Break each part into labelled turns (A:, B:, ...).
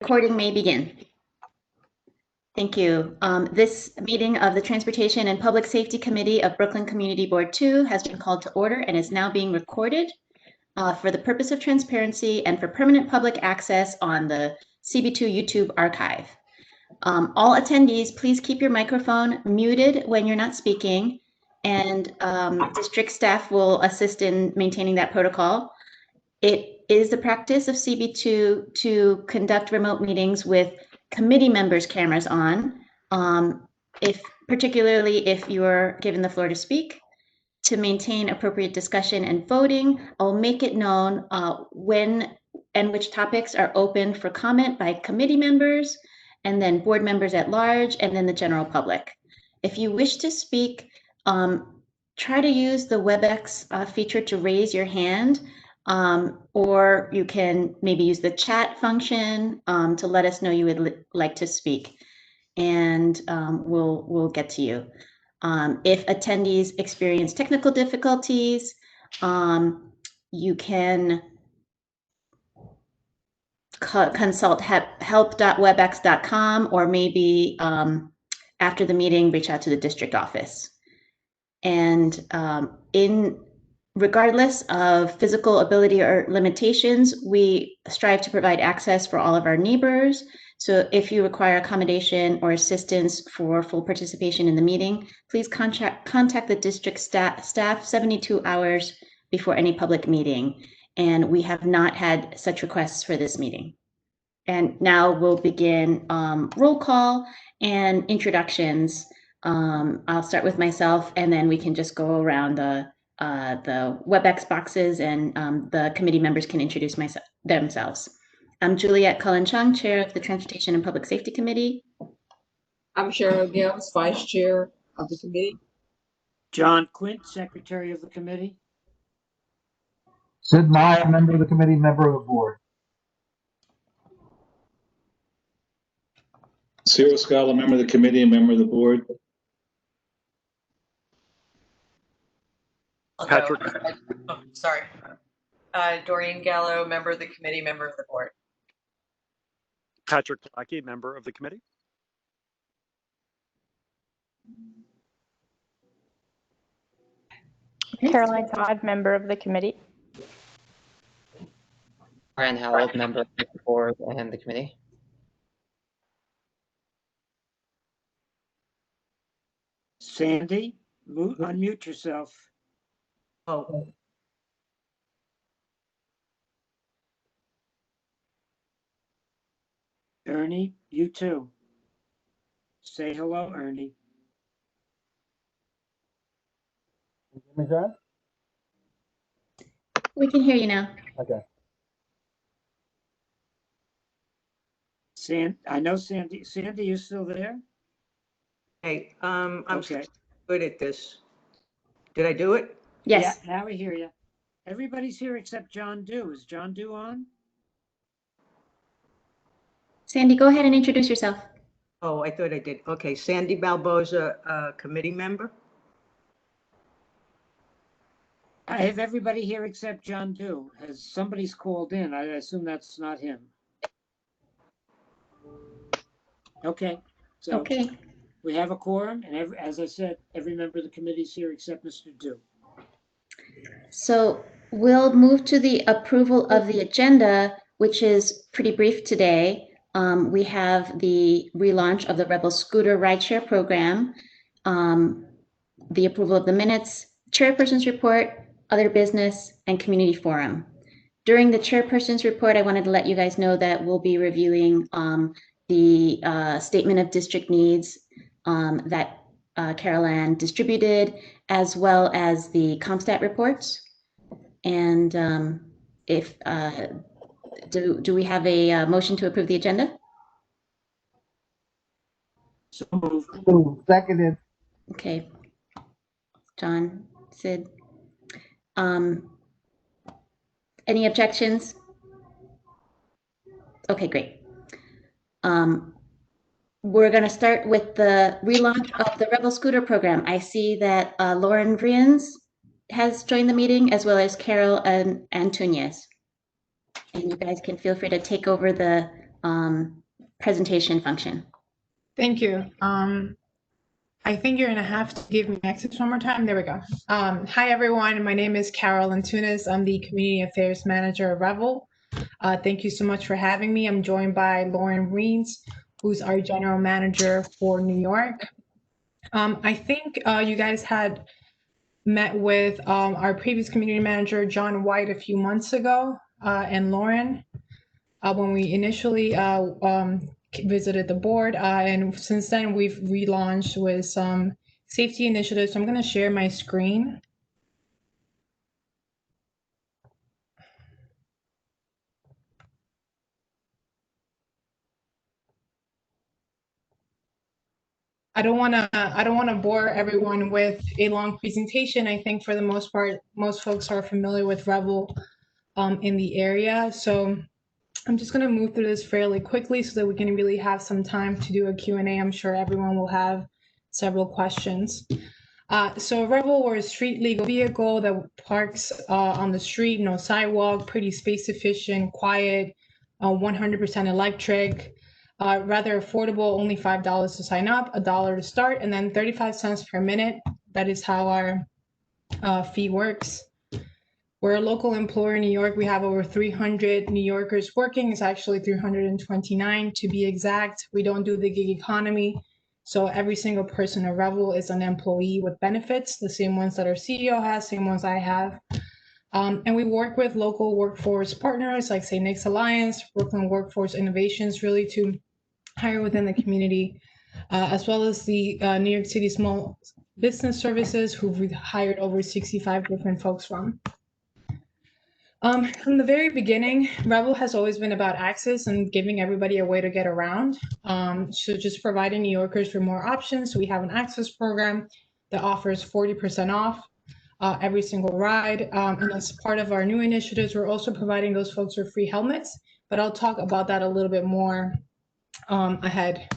A: Recording may begin. Thank you. This meeting of the Transportation and Public Safety Committee of Brooklyn Community Board 2 has been called to order and is now being recorded for the purpose of transparency and for permanent public access on the CB2 YouTube archive. All attendees, please keep your microphone muted when you're not speaking, and district staff will assist in maintaining that protocol. It is the practice of CB2 to conduct remote meetings with committee members' cameras on, particularly if you're given the floor to speak. To maintain appropriate discussion and voting, I'll make it known when and which topics are open for comment by committee members, and then board members at large, and then the general public. If you wish to speak, try to use the Webex feature to raise your hand, or you can maybe use the chat function to let us know you would like to speak, and we'll get to you. If attendees experience technical difficulties, you can consult help.webex.com, or maybe after the meeting, reach out to the district office. And regardless of physical ability or limitations, we strive to provide access for all of our neighbors. So if you require accommodation or assistance for full participation in the meeting, please contact the district staff 72 hours before any public meeting. And we have not had such requests for this meeting. And now we'll begin roll call and introductions. I'll start with myself, and then we can just go around the Webex boxes, and the committee members can introduce themselves. I'm Juliette Cullen-Chung, Chair of the Transportation and Public Safety Committee.
B: I'm Cheryl Gales, Vice Chair of the committee.
C: John Quint, Secretary of the committee.
D: Sid Nye, member of the committee, member of the board.
E: Cyril Scala, member of the committee and member of the board.
F: Patrick. Oh, sorry. Doreen Gallo, member of the committee, member of the board.
G: Patrick Lackey, member of the committee.
H: Caroline Todd, member of the committee.
I: Brian Howard, member of the board and the committee.
C: Sandy, unmute yourself.
F: Oh.
C: Ernie, you too. Say hello, Ernie.
D: Can you hear me, John?
A: We can hear you now.
D: Okay.
C: I know Sandy. Sandy, you still there?
B: Hey, I'm
C: okay.
B: Good at this. Did I do it?
A: Yes.
C: Yeah, now we hear you. Everybody's here except John Dew. Is John Dew on?
A: Sandy, go ahead and introduce yourself.
B: Oh, I thought I did. Okay, Sandy Balboza, committee member.
C: I have everybody here except John Dew. Has somebody's called in? I assume that's not him. Okay. So
A: okay.
C: We have a quorum, and as I said, every member of the committee is here except Mr. Dew.
A: So we'll move to the approval of the agenda, which is pretty brief today. We have the relaunch of the Revel scooter rideshare program, the approval of the minutes, chairperson's report, other business, and community forum. During the chairperson's report, I wanted to let you guys know that we'll be reviewing the statement of district needs that Carol Ann distributed, as well as the CompStat reports. And do we have a motion to approve the agenda?
C: So moved.
D: Seconded.
A: Okay. John, Sid. Any objections? Okay, great. We're going to start with the relaunch of the Revel scooter program. I see that Lauren Vriens has joined the meeting, as well as Carol and Antunes. And you guys can feel free to take over the presentation function.
G: Thank you. I think you're gonna have to give me access one more time. There we go. Hi, everyone. My name is Carol Antunes. I'm the Community Affairs Manager of Revel. Thank you so much for having me. I'm joined by Lauren Reens, who's our General Manager for New York. I think you guys had met with our previous Community Manager, John White, a few months ago, and Lauren, when we initially visited the board, and since then we've relaunched with some safety initiatives. So I'm going to share my screen. I don't want to bore everyone with a long presentation. I think for the most part, most folks are familiar with Revel in the area. So I'm just going to move through this fairly quickly so that we can really have some time to do a Q&A. I'm sure everyone will have several questions. So Revel, we're a street legal vehicle that parks on the street, no sidewalk, pretty space efficient, quiet, 100% electric, rather affordable, only $5 to sign up, $1 to start, and then 35 cents per minute. That is how our fee works. We're a local employer in New York. We have over 300 New Yorkers working. It's actually 329 to be exact. We don't do the gig economy. So every single person at Revel is an employee with benefits, the same ones that our CEO has, same ones I have. And we work with local workforce partners like, say, Nix Alliance, Brooklyn Workforce Innovations, really to hire within the community, as well as the New York City Small Business Services, who we've hired over 65 different folks from. From the very beginning, Revel has always been about access and giving everybody a way to get around. So just providing New Yorkers with more options. So we have an access program that offers 40% off every single ride. And as part of our new initiatives, we're also providing those folks with free helmets, but I'll talk about that a little bit more ahead.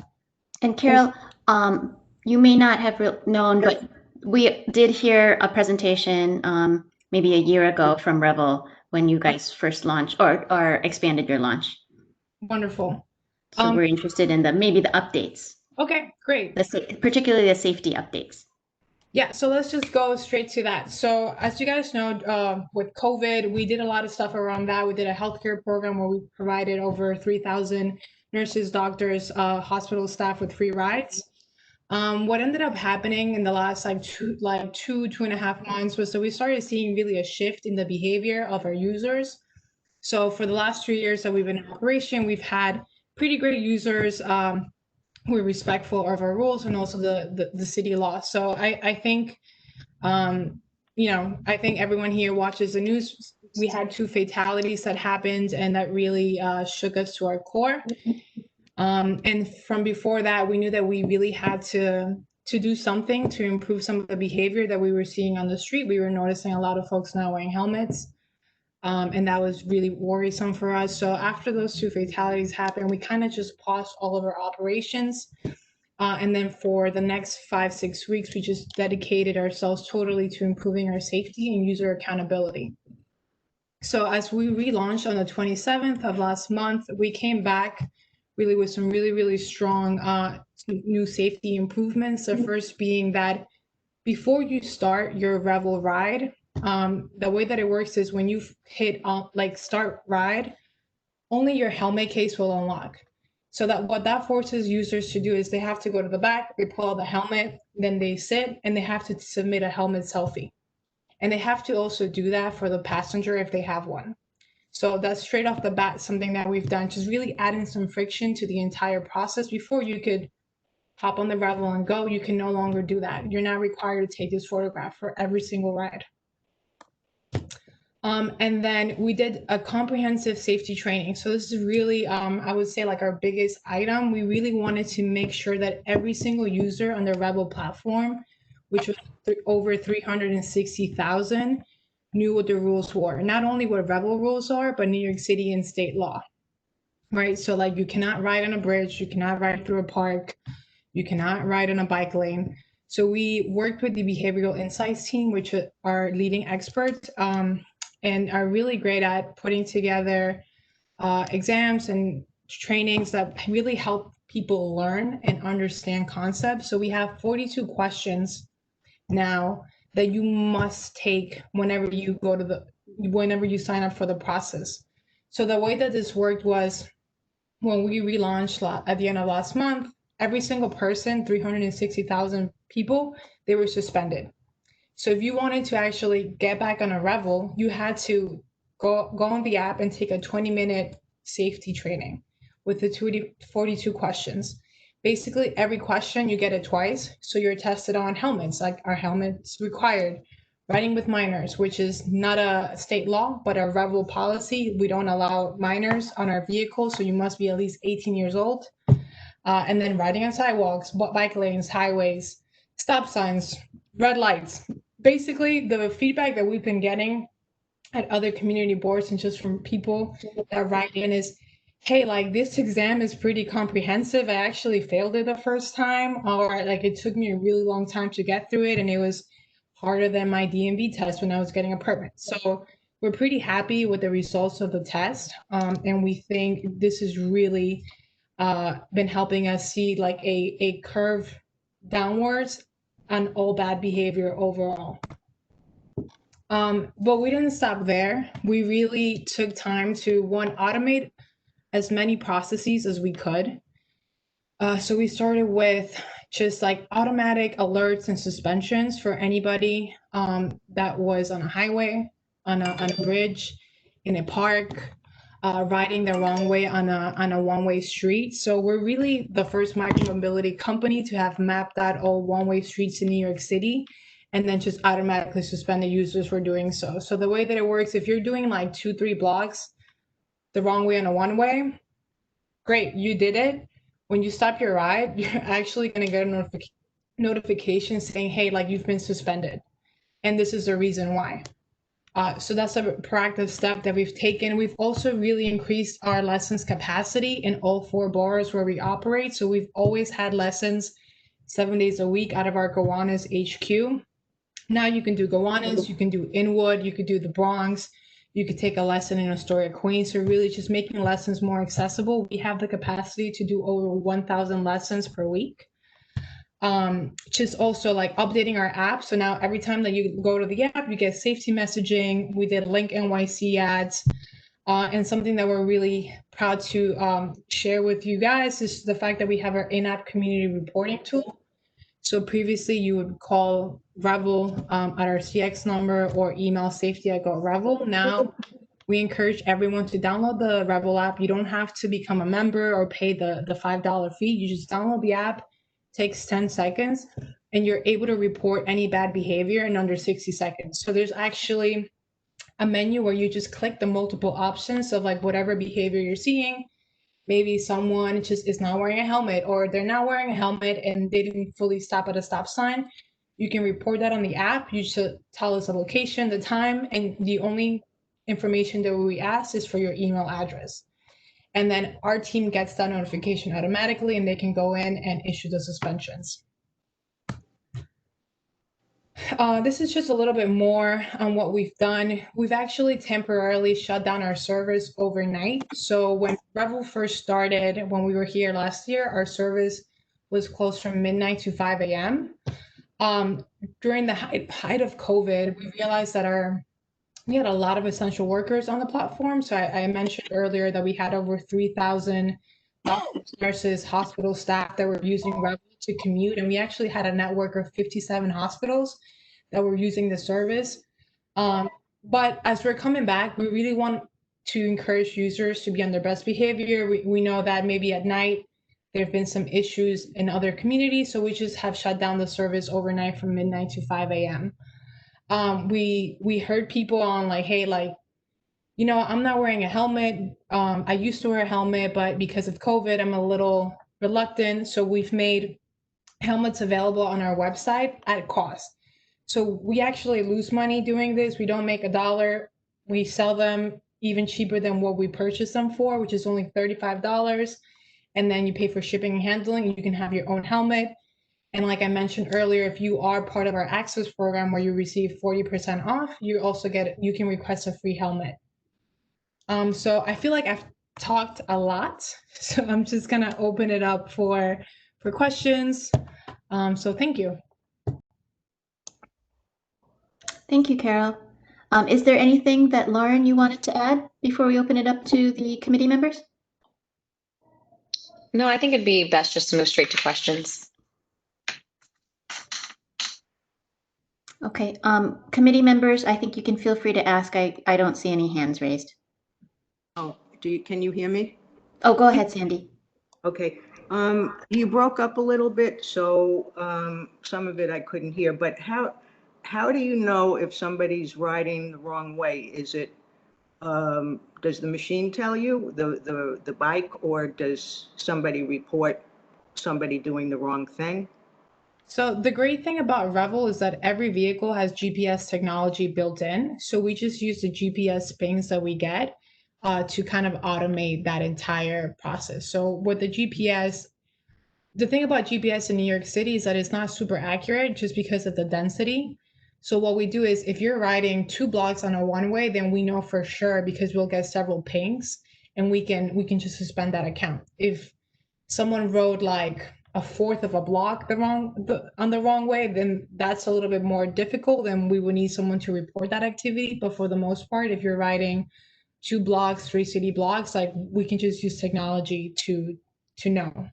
A: And Carol, you may not have known, but we did hear a presentation maybe a year ago from Revel when you guys first launched or expanded your launch.
G: Wonderful.
A: So we're interested in maybe the updates.
G: Okay, great.
A: Particularly the safety updates.
G: Yeah, so let's just go straight to that. So as you guys know, with COVID, we did a lot of stuff around that. We did a healthcare program where we provided over 3,000 nurses, doctors, hospital staff with free rides. What ended up happening in the last two and a half months was that we started seeing really a shift in the behavior of our users. So for the last 3 years that we've been in operation, we've had pretty great users who are respectful of our rules and also the city law. So I think, I think everyone here watches the news. We had 2 fatalities that happened, and that really shook us to our core. And from before that, we knew that we really had to do something to improve some of the behavior that we were seeing on the street. We were noticing a lot of folks not wearing helmets, and that was really worrisome for us. So after those 2 fatalities happened, we kind of just paused all of our operations. And then for the next 5-6 weeks, we just dedicated ourselves totally to improving our safety and user accountability. So as we relaunched on the 27th of last month, we came back really with some really strong new safety improvements. The first being that before you start your Revel ride, the way that it works is when you hit start ride, only your helmet case will unlock. So that what that forces users to do is they have to go to the back, they pull out the helmet, then they sit and they have to submit a helmet selfie. And they have to also do that for the passenger if they have one. So that's straight off the bat something that we've done, just really adding some friction to the entire process. Before you could hop on the Revel and go, you can no longer do that. You're not required to take this photograph for every single ride. And then we did a comprehensive safety training. So this is really, I would say, like our biggest item. We really wanted to make sure that every single user on the Revel platform, which was over 360,000, knew what the rules were. Not only what Revel rules are, but New York City and state law, right? So like you cannot ride on a bridge, you cannot ride through a park, you cannot ride on a bike lane. So we worked with the behavioral insights team, which are leading experts, and are really great at putting together exams and trainings that really help people learn and understand concepts. So we have 42 questions now that you must take whenever you sign up for the process. So the way that this worked was when we relaunched at the end of last month, every single person, 360,000 people, they were suspended. So if you wanted to actually get back on a Revel, you had to go on the app and take a 20-minute safety training with the 42 questions. Basically, every question you get it twice. So you're tested on helmets, like are helmets required? Riding with minors, which is not a state law, but a Revel policy. We don't allow minors on our vehicles, so you must be at least 18 years old. And then riding on sidewalks, bike lanes, highways, stop signs, red lights. Basically, the feedback that we've been getting at other community boards and just from people that write in is, hey, like this exam is pretty comprehensive. I actually failed it the first time, or like it took me a really long time to get through it, and it was harder than my DMV test when I was getting a permit. So we're pretty happy with the results of the test, and we think this has really been helping us see like a curve downwards on all bad behavior overall. But we didn't stop there. We really took time to automate as many processes as we could. So we started with just like automatic alerts and suspensions for anybody that was on a highway, on a bridge, in a park, riding the wrong way on a one-way street. So we're really the first micromobility company to have mapped out all one-way streets in New York City, and then just automatically suspend the users for doing so. So the way that it works, if you're doing like 2-3 blocks the wrong way on a one-way, great, you did it. When you stop your ride, you're actually going to get a notification saying, hey, like you've been suspended. And this is the reason why. So that's a proactive step that we've taken. We've also really increased our lessons capacity in all 4 boroughs where we operate. So we've always had lessons 7 days a week out of our Gowanus HQ. Now you can do Gowanus, you can do Inwood, you could do the Bronx, you could take a lesson in Astoria, Queens. So really just making lessons more accessible. We have the capacity to do over 1,000 lessons per week. Just also like updating our app. So now every time that you go to the app, you get safety messaging. We did Link NYC ads. And something that we're really proud to share with you guys is the fact that we have our in-app community reporting tool. So previously you would call Revel at our CX number or email safety@Revel. Now we encourage everyone to download the Revel app. You don't have to become a member or pay the $5 fee. You just download the app, takes 10 seconds, and you're able to report any bad behavior in under 60 seconds. So there's actually a menu where you just click the multiple options of like whatever behavior you're seeing. Maybe someone just is not wearing a helmet, or they're not wearing a helmet and they didn't fully stop at a stop sign. You can report that on the app. You should tell us the location, the time, and the only information that we ask is for your email address. And then our team gets that notification automatically and they can go in and issue the suspensions. This is just a little bit more on what we've done. We've actually temporarily shut down our service overnight. So when Revel first started, when we were here last year, our service was closed from midnight to 5 a.m. During the height of COVID, we realized that we had a lot of essential workers on the platform. So I mentioned earlier that we had over 3,000 nurses, hospital staff that were using Revel to commute. And we actually had a network of 57 hospitals that were using the service. But as we're coming back, we really want to encourage users to be on their best behavior. We know that maybe at night, there have been some issues in other communities. So we just have shut down the service overnight from midnight to 5 a.m. We heard people on like, hey, like, you know, I'm not wearing a helmet. I used to wear a helmet, but because of COVID, I'm a little reluctant. So we've made helmets available on our website at cost. So we actually lose money doing this. We don't make $1. We sell them even cheaper than what we purchased them for, which is only $35. And then you pay for shipping and handling, and you can have your own helmet. And like I mentioned earlier, if you are part of our access program where you receive 40% off, you also you can request a free helmet. So I feel like talked a lot, so I'm just gonna open it up for questions. So thank you.
A: Thank you, Carol. Is there anything that Lauren you wanted to add before we open it up to the committee members?
I: No, I think it'd be best just to move straight to questions.
A: Okay, committee members, I think you can feel free to ask. I don't see any hands raised.
B: Oh, can you hear me?
A: Oh, go ahead, Sandy.
B: Okay, you broke up a little bit, so some of it I couldn't hear, but how do you know if somebody's riding the wrong way? Is it, does the machine tell you, the bike, or does somebody report somebody doing the wrong thing?
G: So the great thing about Revel is that every vehicle has GPS technology built in. So we just use the GPS pings that we get to kind of automate that entire process. So with the GPS, the thing about GPS in New York City is that it's not super accurate just because of the density. So what we do is if you're riding 2 blocks on a one-way, then we know for sure because we'll get several pings and we can just suspend that account. If someone rode like a fourth of a block on the wrong way, then that's a little bit more difficult and we would need someone to report that activity. But for the most part, if you're riding 2 blocks, 3 city blocks, like we can just use technology to know.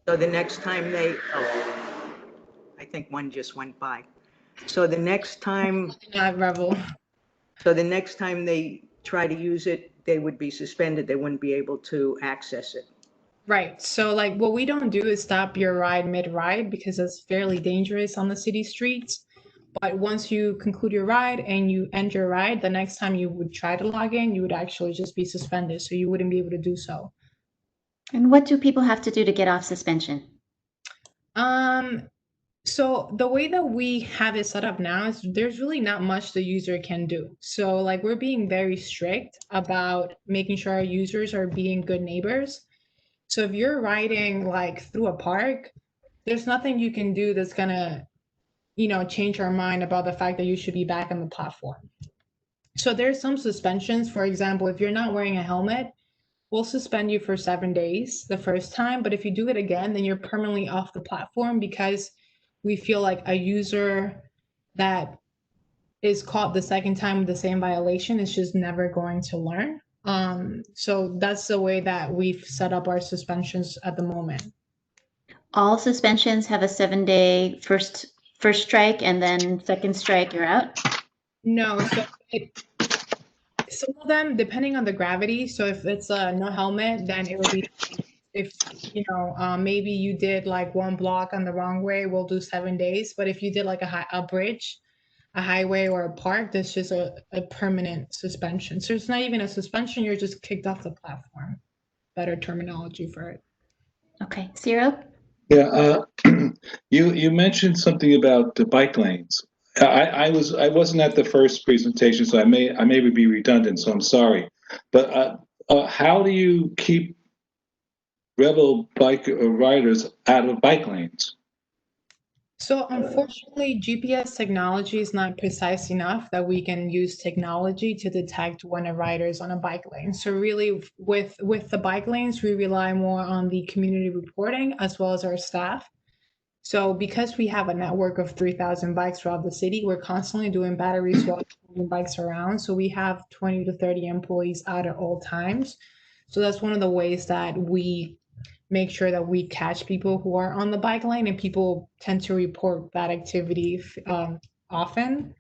B: So the next time I think one just went by. So the next time,
G: Not Revel.
B: so the next time they try to use it, they would be suspended. They wouldn't be able to access it.
G: Right. So like what we don't do is stop your ride mid-ride because it's fairly dangerous on the city streets. But once you conclude your ride and you end your ride, the next time you would try to log in, you would actually just be suspended. So you wouldn't be able to do so.
A: And what do people have to do to get off suspension?
G: So the way that we have it set up now is there's really not much the user can do. So like we're being very strict about making sure our users are being good neighbors. So if you're riding like through a park, there's nothing you can do that's gonna, change our mind about the fact that you should be back on the platform. So there's some suspensions. For example, if you're not wearing a helmet, we'll suspend you for 7 days the first time. But if you do it again, then you're permanently off the platform because we feel like a user that is caught the second time with the same violation is just never going to learn. So that's the way that we've set up our suspensions at the moment.
A: All suspensions have a 7-day first strike, and then second strike, you're out?
G: No, so some of them, depending on the gravity. So if it's no helmet, then it will be, if maybe you did like 1 block on the wrong way, we'll do 7 days. But if you did like a bridge, a highway, or a park, that's just a permanent suspension. So it's not even a suspension, you're just kicked off the platform. Better terminology for it.
A: Okay, Ciro?
E: Yeah, you mentioned something about the bike lanes. I wasn't at the first presentation, so I may be redundant, so I'm sorry. But how do you keep Revel bike riders out of bike lanes?
G: So unfortunately, GPS technology is not precise enough that we can use technology to detect when a rider is on a bike lane. So really with the bike lanes, we rely more on the community reporting as well as our staff. So because we have a network of 3,000 bikes throughout the city, we're constantly doing battery swaps, moving bikes around. So we have 20 to 30 employees out at all times. So that's one of the ways that we make sure that we catch people who are on the bike lane, and people tend to report that activity often.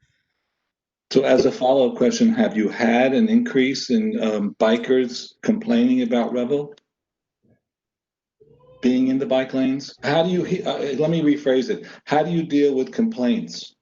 E: So as a follow-up question, have you had an increase in bikers complaining about Revel being in the bike lanes? How do you, let me rephrase it. How do you deal with complaints?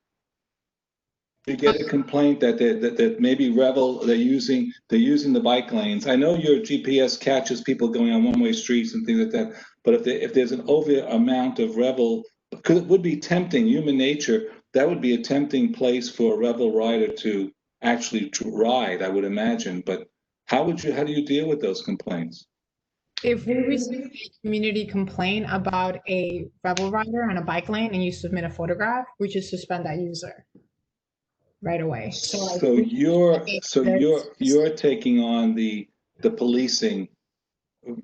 E: You get a complaint that maybe Revel, they're using the bike lanes. I know your GPS catches people going on one-way streets and things like that, but if there's an over amount of Revel, because it would be tempting, human nature, that would be a tempting place for a Revel rider to actually ride, I would imagine. But how do you deal with those complaints?
G: If we receive a community complaint about a Revel rider on a bike lane and you submit a photograph, we just suspend that user. right away. So like,
E: So you're taking on the policing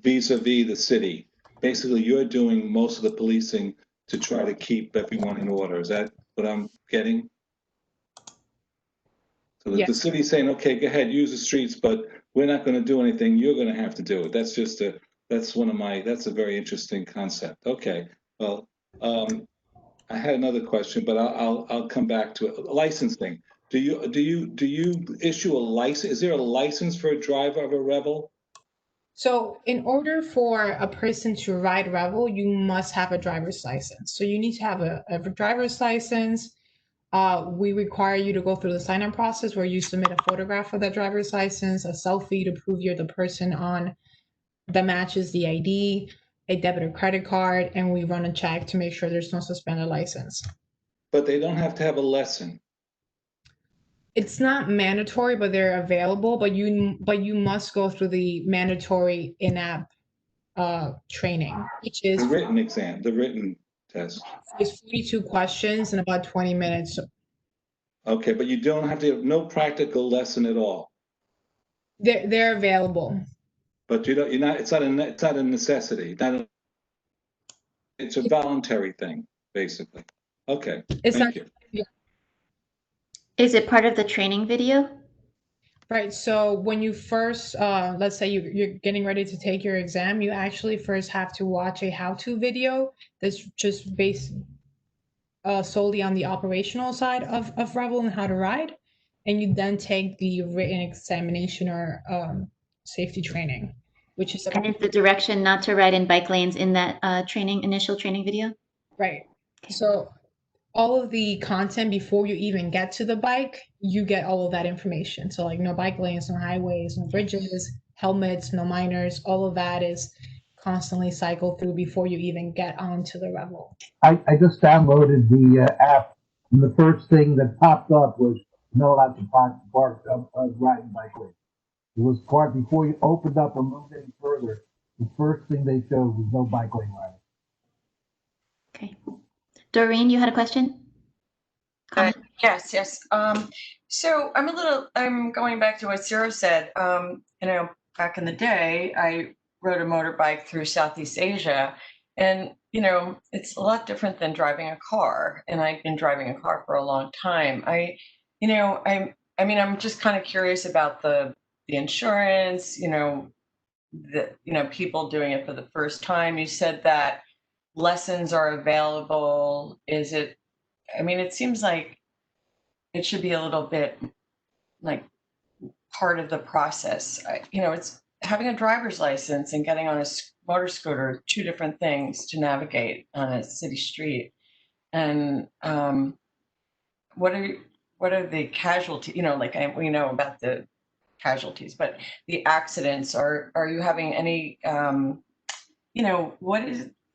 E: vis-a-vis the city. Basically, you're doing most of the policing to try to keep everyone in order. Is that what I'm getting? So the
G: yes,
E: city's saying, okay, go ahead, use the streets, but we're not going to do anything. You're going to have to do it. That's just that's a very interesting concept. Okay, well, I had another question, but I'll come back to it. Licensing. Do you issue a license? Is there a license for a driver of a Revel?
G: so in order for a person to ride Revel, you must have a driver's license. So you need to have a driver's license. We require you to go through the sign-up process where you submit a photograph of that driver's license, a selfie to prove you're the person on that matches the ID, a debit or credit card, and we run a check to make sure there's no suspended license.
E: But they don't have to have a lesson.
G: It's not mandatory, but they're available. But you must go through the mandatory in-app training, which is
E: The written exam, the written test.
G: it's 42 questions in about 20 minutes.
E: Okay, but you don't have to have no practical lesson at all.
G: They're available.
E: But you're not. It's not a necessity. It's a voluntary thing, basically. Okay.
G: It's
E: Thank
G: not.
E: you.
A: Is it part of the training video?
G: Right. So when you first, let's say you're getting ready to take your exam, you actually first have to watch a how-to video that's just based solely on the operational side of Revel and how to ride. And you then take the written examination or safety training, which is
A: And is the direction not to ride in bike lanes in that initial training video?
G: right.
A: Okay.
G: So all of the content before you even get to the bike, you get all of that information. So like no bike lanes, no highways, no bridges, helmets, no minors, all of that is constantly cycled through before you even get onto the Revel.
D: I just downloaded the app, and the first thing that popped up was no allowed to park riding bike lanes. It was part before you opened up or moved any further. The first thing they showed was no bike lane riding.
A: Okay. Doreen, you had a question? Comment?
F: Yes. So I'm going back to what Sarah said. Back in the day, I rode a motorbike through Southeast Asia, and it's a lot different than driving a car. And I've been driving a car for a long time. I'm just kind of curious about the insurance. People doing it for the first time. You said that lessons are available. Is it? It seems like it should be a little bit like part of the process. It's having a driver's license and getting on a motor scooter, two different things to navigate on a city street. And what are the casualties? We know about the casualties, but the accidents. Are you having any?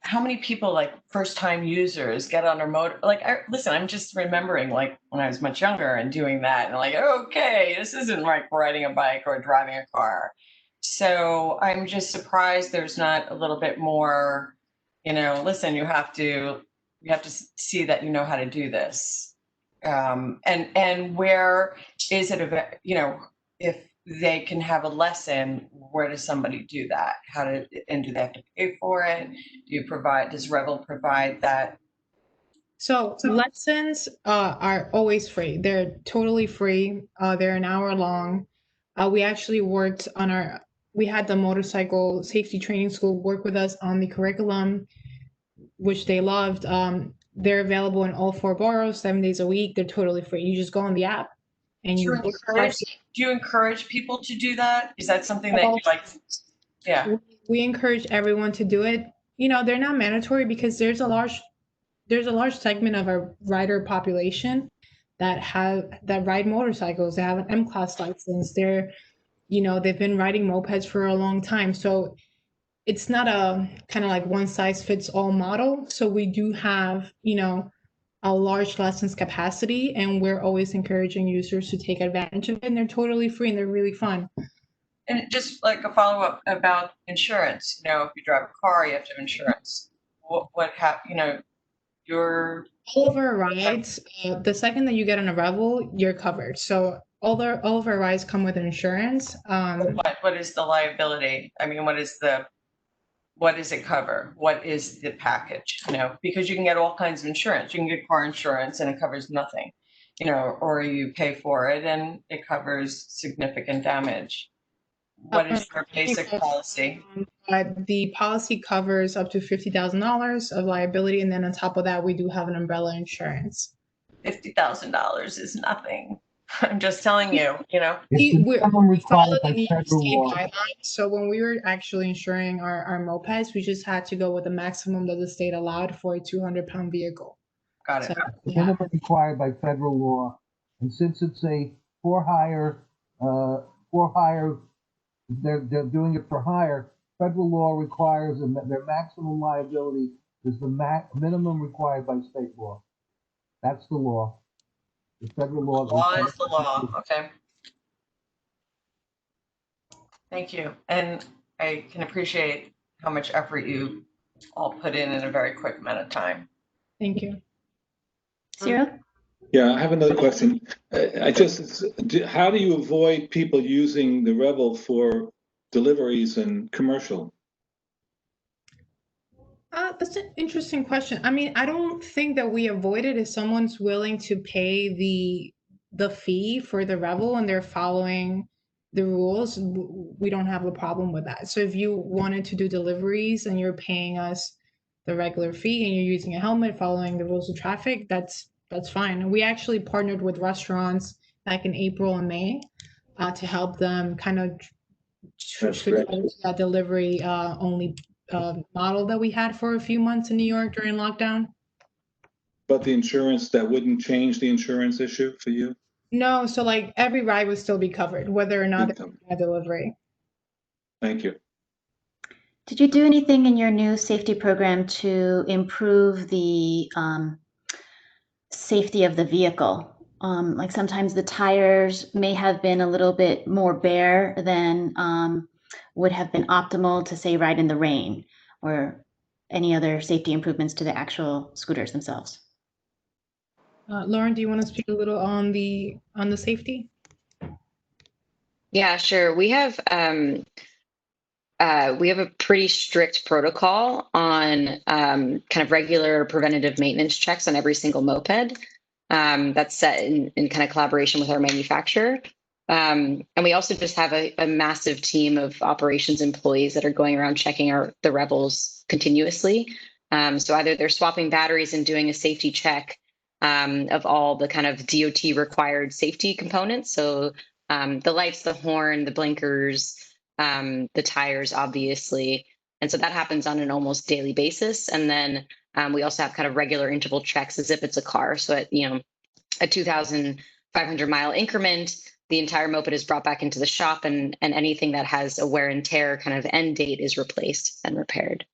F: How many people, like first-time users, get on a motor? Listen, I'm just remembering like when I was much younger and doing that, and like, okay, this isn't like riding a bike or driving a car. So I'm just surprised there's not a little bit more. Listen, you have to see that you know how to do this, and where is it? If they can have a lesson, where does somebody do that? And do they have to pay for it? Does Revel provide that?
G: So lessons are always free. They're totally free. They're an hour long. We actually worked on we had the motorcycle safety training school work with us on the curriculum, which they loved. They're available in all 4 boroughs, 7 days a week. They're totally free. You just go on the app and
F: Do you encourage people to do that? Is that something that you like? Yeah.
G: We encourage everyone to do it. They're not mandatory because there's a large segment of our rider population that ride motorcycles. They have an M-Class license. They've been riding mopeds for a long time. So it's not a kind of like one size fits all model. So we do have, a large lessons capacity, and we're always encouraging users to take advantage of it. And they're totally free and they're really fun.
F: And just like a follow-up about insurance, if you drive a car, you have to have insurance. What happened?
G: all of our rides, the second that you get on a Revel, you're covered. So all of our rides come with insurance.
F: What is the liability? I mean, what does it cover? What is the package? You know, because you can get all kinds of insurance. You can get car insurance and it covers nothing, you know, or you pay for it and it covers significant damage. What is your basic policy?
G: The policy covers up to $50,000 of liability, and then on top of that, we do have an umbrella insurance.
F: $50,000 is nothing. I'm just telling you, you know.
D: It's the minimum
G: We follow
D: required
G: the
D: by
G: New York
D: federal
G: State
D: law.
G: guidelines. So when we were actually insuring our mopeds, we just had to go with the maximum that the state allowed for a 200-pound vehicle.
F: Got it.
G: So,
D: The
G: yeah.
D: minimum required by federal law, and since it's a for hire, they're doing it for hire. Federal law requires them that their maximum liability is the minimum required by state law. That's the law. The federal law.
F: Law is the law. Okay. Thank you. And I can appreciate how much effort you all put in a very quick amount of time.
G: Thank you.
A: Cyril?
E: Yeah, I have another question. How do you avoid people using the Revel for deliveries and commercial?
G: That's an interesting question. I mean, I don't think that we avoid it if someone's willing to pay the fee for the Revel and they're following the rules. We don't have a problem with that. So if you wanted to do deliveries and you're paying us the regular fee and you're using a helmet, following the rules of traffic, that's fine. We actually partnered with restaurants back in April and May to help them kind of switch to that delivery only model that we had for a few months in New York during lockdown.
E: But the insurance, that wouldn't change the insurance issue for you?
G: No, so like every ride would still be covered, whether or not it's a delivery.
E: Thank you.
A: Did you do anything in your new safety program to improve the safety of the vehicle? Like sometimes the tires may have been a little bit more bare than would have been optimal to say ride in the rain, or any other safety improvements to the actual scooters themselves.
G: Lauren, do you want to speak a little on the safety?
J: Yeah, sure. We have a pretty strict protocol on kind of regular preventative maintenance checks on every single moped. That's set in kind of collaboration with our manufacturer. And we also just have a massive team of operations employees that are going around checking the Revels continuously. So either they're swapping batteries and doing a safety check of all the kind of DOT required safety components. So the lights, the horn, the blinkers, the tires, obviously. And so that happens on an almost daily basis. And then we also have kind of regular interval checks as if it's a car. So at, a 2,500 mile increment, the entire moped is brought back into the shop, and anything that has a wear and tear kind of end date is replaced and repaired.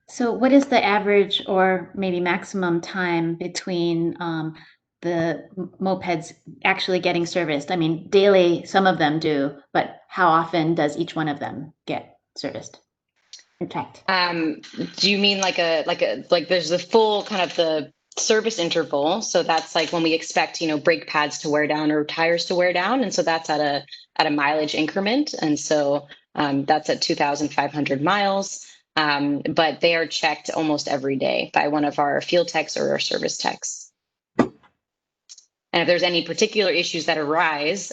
A: So what is the average or maybe maximum time between the mopeds actually getting serviced? I mean, daily, some of them do, but how often does each one of them get serviced and checked?
J: Do you mean like there's the full kind of the service interval? So that's like when we expect, brake pads to wear down or tires to wear down. And so that's at a mileage increment. And so that's at 2,500 miles. But they are checked almost every day by one of our field techs or our service techs. And if there's any particular issues that arise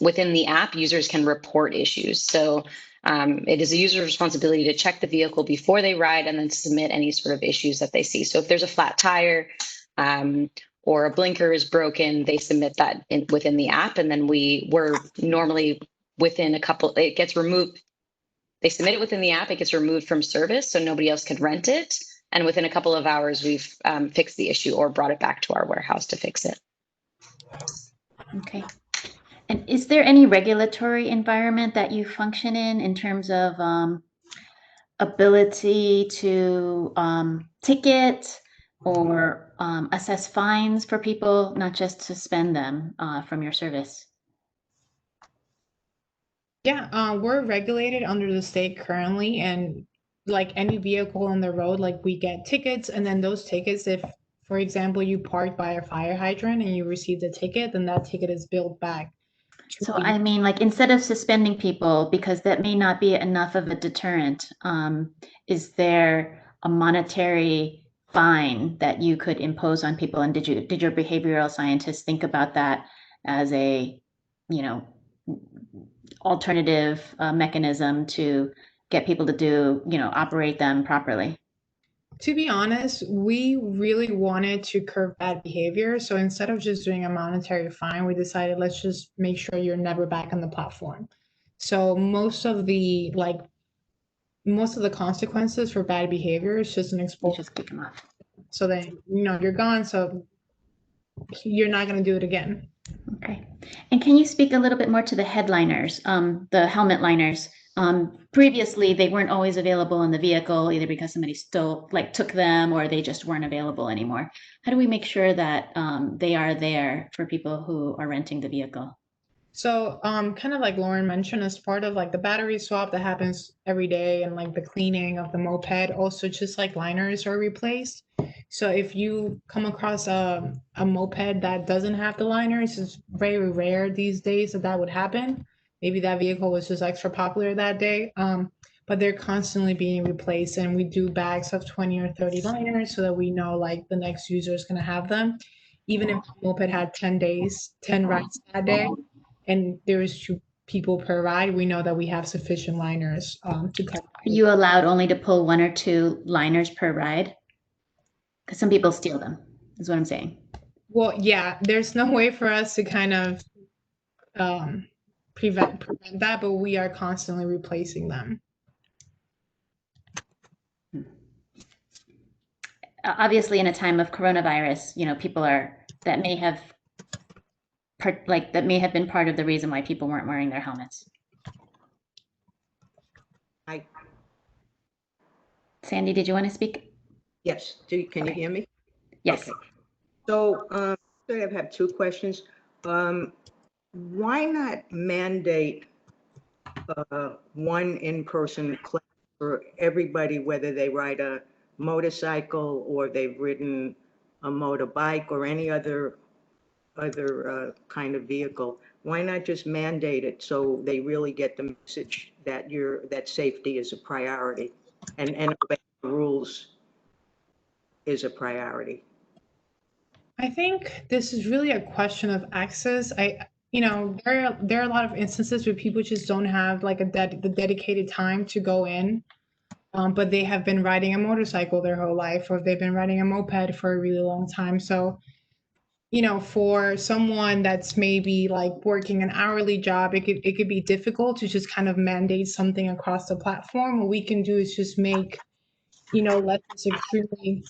J: within the app, users can report issues. So it is a user's responsibility to check the vehicle before they ride and then submit any sort of issues that they see. So if there's a flat tire or a blinker is broken, they submit that within the app, and then we're normally within it gets removed. They submit it within the app, it gets removed from service so nobody else can rent it. And within a couple of hours, we've fixed the issue or brought it back to our warehouse to fix it.
A: Okay. And is there any regulatory environment that you function in terms of ability to ticket or assess fines for people, not just suspend them from your service?
G: Yeah, we're regulated under the state currently, and like any vehicle on the road, like we get tickets, and then those tickets, if, for example, you park by a fire hydrant and you received a ticket, then that ticket is billed back.
A: So I mean, like, instead of suspending people, because that may not be enough of a deterrent, is there a monetary fine that you could impose on people? And did your behavioral scientists think about that as a, you know, alternative mechanism to get people to do, you know, operate them properly?
G: To be honest, we really wanted to curb bad behavior. So instead of just doing a monetary fine, we decided let's just make sure you're never back on the platform. So most of the consequences for bad behavior is just an
A: You
G: exposure.
A: just kick them off.
G: So then, you know, you're gone. So you're not going to do it again.
A: Okay. And can you speak a little bit more to the headliners, the helmet liners? Previously, they weren't always available in the vehicle, either because somebody still like took them or they just weren't available anymore. How do we make sure that they are there for people who are renting the vehicle?
G: So, kind of like Lauren mentioned, as part of like the battery swap that happens every day and like the cleaning of the moped, also just like liners are replaced. So if you come across a moped that doesn't have the liners, it's very rare these days that that would happen. Maybe that vehicle was just extra popular that day. But they're constantly being replaced, and we do bags of 20 or 30 liners so that we know like the next user is going to have them. Even if the moped had 10 days, 10 rides that day, and there is 2 people per ride, we know that we have sufficient liners to cover.
A: Are you allowed only to pull 1 or 2 liners per ride? Because some people steal them, is what I'm saying.
G: Well, yeah, there's no way for us to kind of prevent that, but we are constantly replacing them.
A: Obviously, in a time of coronavirus, you know, people that may have been part of the reason why people weren't wearing their helmets. Sandy, did you want to speak?
B: Yes, can you hear me?
A: Yes.
B: Okay. So I have 2 questions. Why not mandate 1 in-person class for everybody, whether they ride a motorcycle or they've ridden a motorbike or any other kind of vehicle? Why not just mandate it so they really get the message that that safety is a priority and obeying the rules is a priority?
G: I think this is really a question of access. You know, there are a lot of instances where people just don't have like the dedicated time to go in, but they have been riding a motorcycle their whole life, or they've been riding a moped for a really long time. So, you know, for someone that's maybe like working an hourly job, it could be difficult to just kind of mandate something across the platform. What we can do is just make, you know, lessons extremely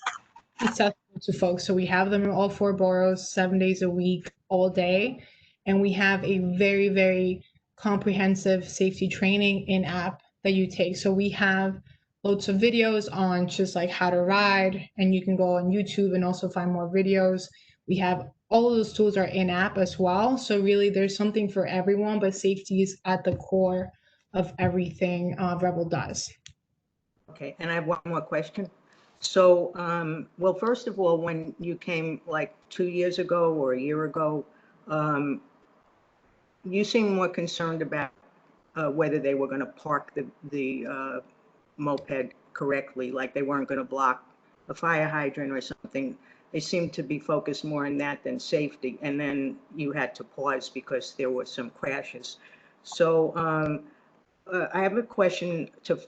G: accessible to folks. So we have them in all 4 boroughs, 7 days a week, all day. And we have a very, very comprehensive safety training in app that you take. So we have loads of videos on just like how to ride, and you can go on YouTube and also find more videos. We have all of those tools are in app as well. So really there's something for everyone, but safety is at the core of everything Revel does.
B: Okay, and I have 1 more question. So, well, first of all, when you came like 2 years ago or a year ago, you seemed more concerned about whether they were going to park the moped correctly, like they weren't going to block a fire hydrant or something. They seemed to be focused more on that than safety. And then you had to pause because there were some crashes. So I have a question to,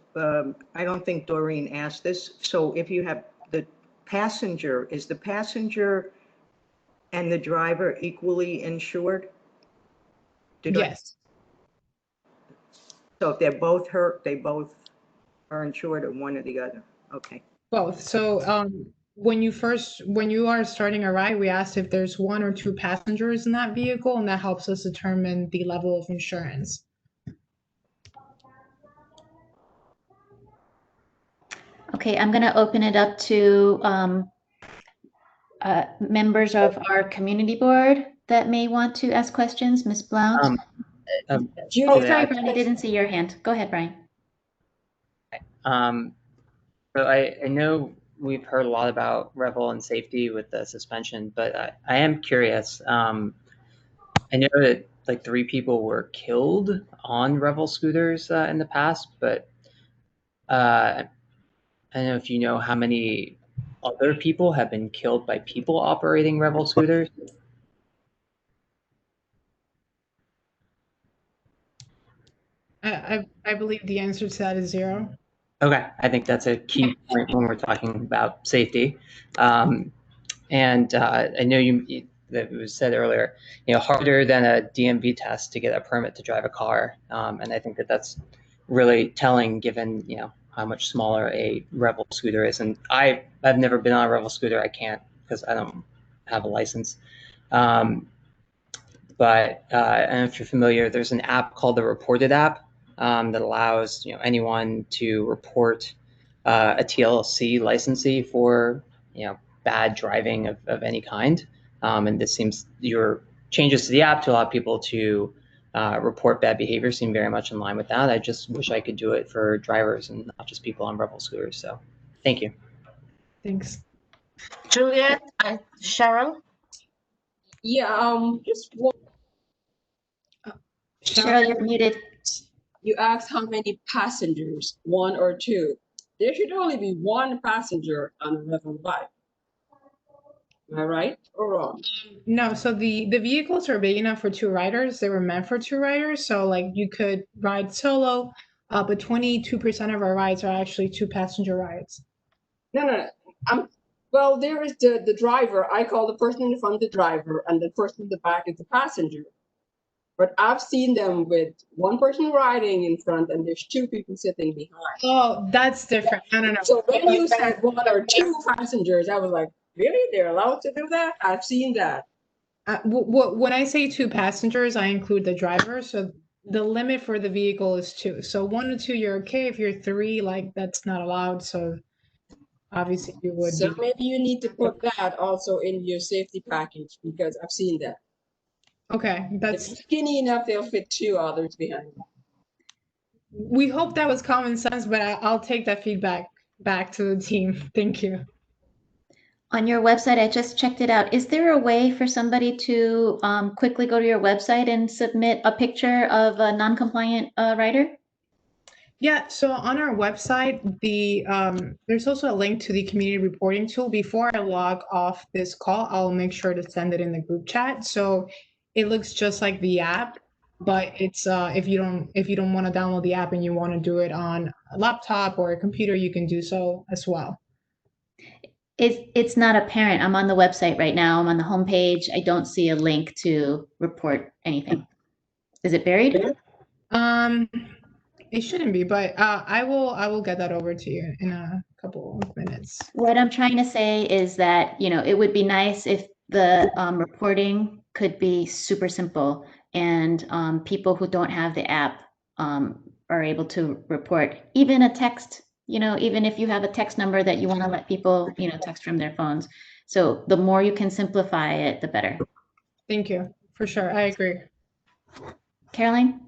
B: I don't think Doreen asked this. So if you have the passenger, is the passenger and the driver equally insured?
G: Yes.
B: So if they're both hurt, they both are insured, or one or the other? Okay.
G: Both. So when you are starting a ride, we ask if there's 1 or 2 passengers in that vehicle, and that helps us determine the level of insurance.
A: Okay, I'm going to open it up to members of our community board that may want to ask questions. Ms. Blount? Oh, sorry, Brian, I didn't see your hand. Go ahead, Brian.
I: So I know we've heard a lot about Revel and safety with the suspension, but I am curious. I know that like 3 people were killed on Revel scooters in the past, but I don't know if you know how many other people have been killed by people operating Revel scooters.
G: I believe the answer to that is 0.
I: Okay, I think that's a key point when we're talking about safety. And I know that it was said earlier, harder than a DMV test to get a permit to drive a car. And I think that that's really telling given, how much smaller a Revel scooter is. And I've never been on a Revel scooter. I can't because I don't have a license. But I don't know if you're familiar, there's an app called the Reported app that allows anyone to report a TLC licensee for bad driving of any kind. And this seems your changes to the app to allow people to report bad behavior seem very much in line with that. I just wish I could do it for drivers and not just people on Revel scooters. So thank you.
G: Thanks.
K: Juliet and Cheryl?
L: Yeah, just one.
A: Cheryl, you're muted.
L: You asked how many passengers, 1 or 2. There should only be 1 passenger on a Revel bike. Am I right or wrong?
G: No, so the vehicles are big enough for 2 riders. They were meant for 2 riders. So like you could ride solo, but 22% of our rides are actually 2 passenger rides.
L: No. Well, there is the driver. I call the person in the front the driver, and the person in the back is the passenger. But I've seen them with 1 person riding in front, and there's 2 people sitting behind.
G: Oh, that's different. No.
L: So when you said 1 or 2 passengers, I was like, really? They're allowed to do that? I've seen that.
G: When I say 2 passengers, I include the driver. So the limit for the vehicle is 2. So 1 or 2, you're okay. If you're 3, like that's not allowed. So obviously you would.
L: So maybe you need to put that also in your safety package because I've seen that.
G: Okay, that's
L: if it's skinny enough, they'll fit 2 others behind.
G: We hope that was common sense, but I'll take that feedback back to the team. Thank you.
A: On your website, I just checked it out. Is there a way for somebody to quickly go to your website and submit a picture of a non-compliant rider?
G: Yeah, so on our website, there's also a link to the community reporting tool. Before I log off this call, I'll make sure to send it in the group chat. So it looks just like the app, but it's if you don't want to download the app and you want to do it on a laptop or a computer, you can do so as well.
A: It's not apparent. I'm on the website right now. I'm on the homepage. I don't see a link to report anything. Is it buried?
G: It shouldn't be, but I will get that over to you in a couple of minutes.
A: What I'm trying to say is that, it would be nice if the reporting could be super simple and people who don't have the app are able to report even a text, even if you have a text number that you want to let people, text from their phones. So the more you can simplify it, the better.
G: Thank you. For sure. I agree.
A: Caroline?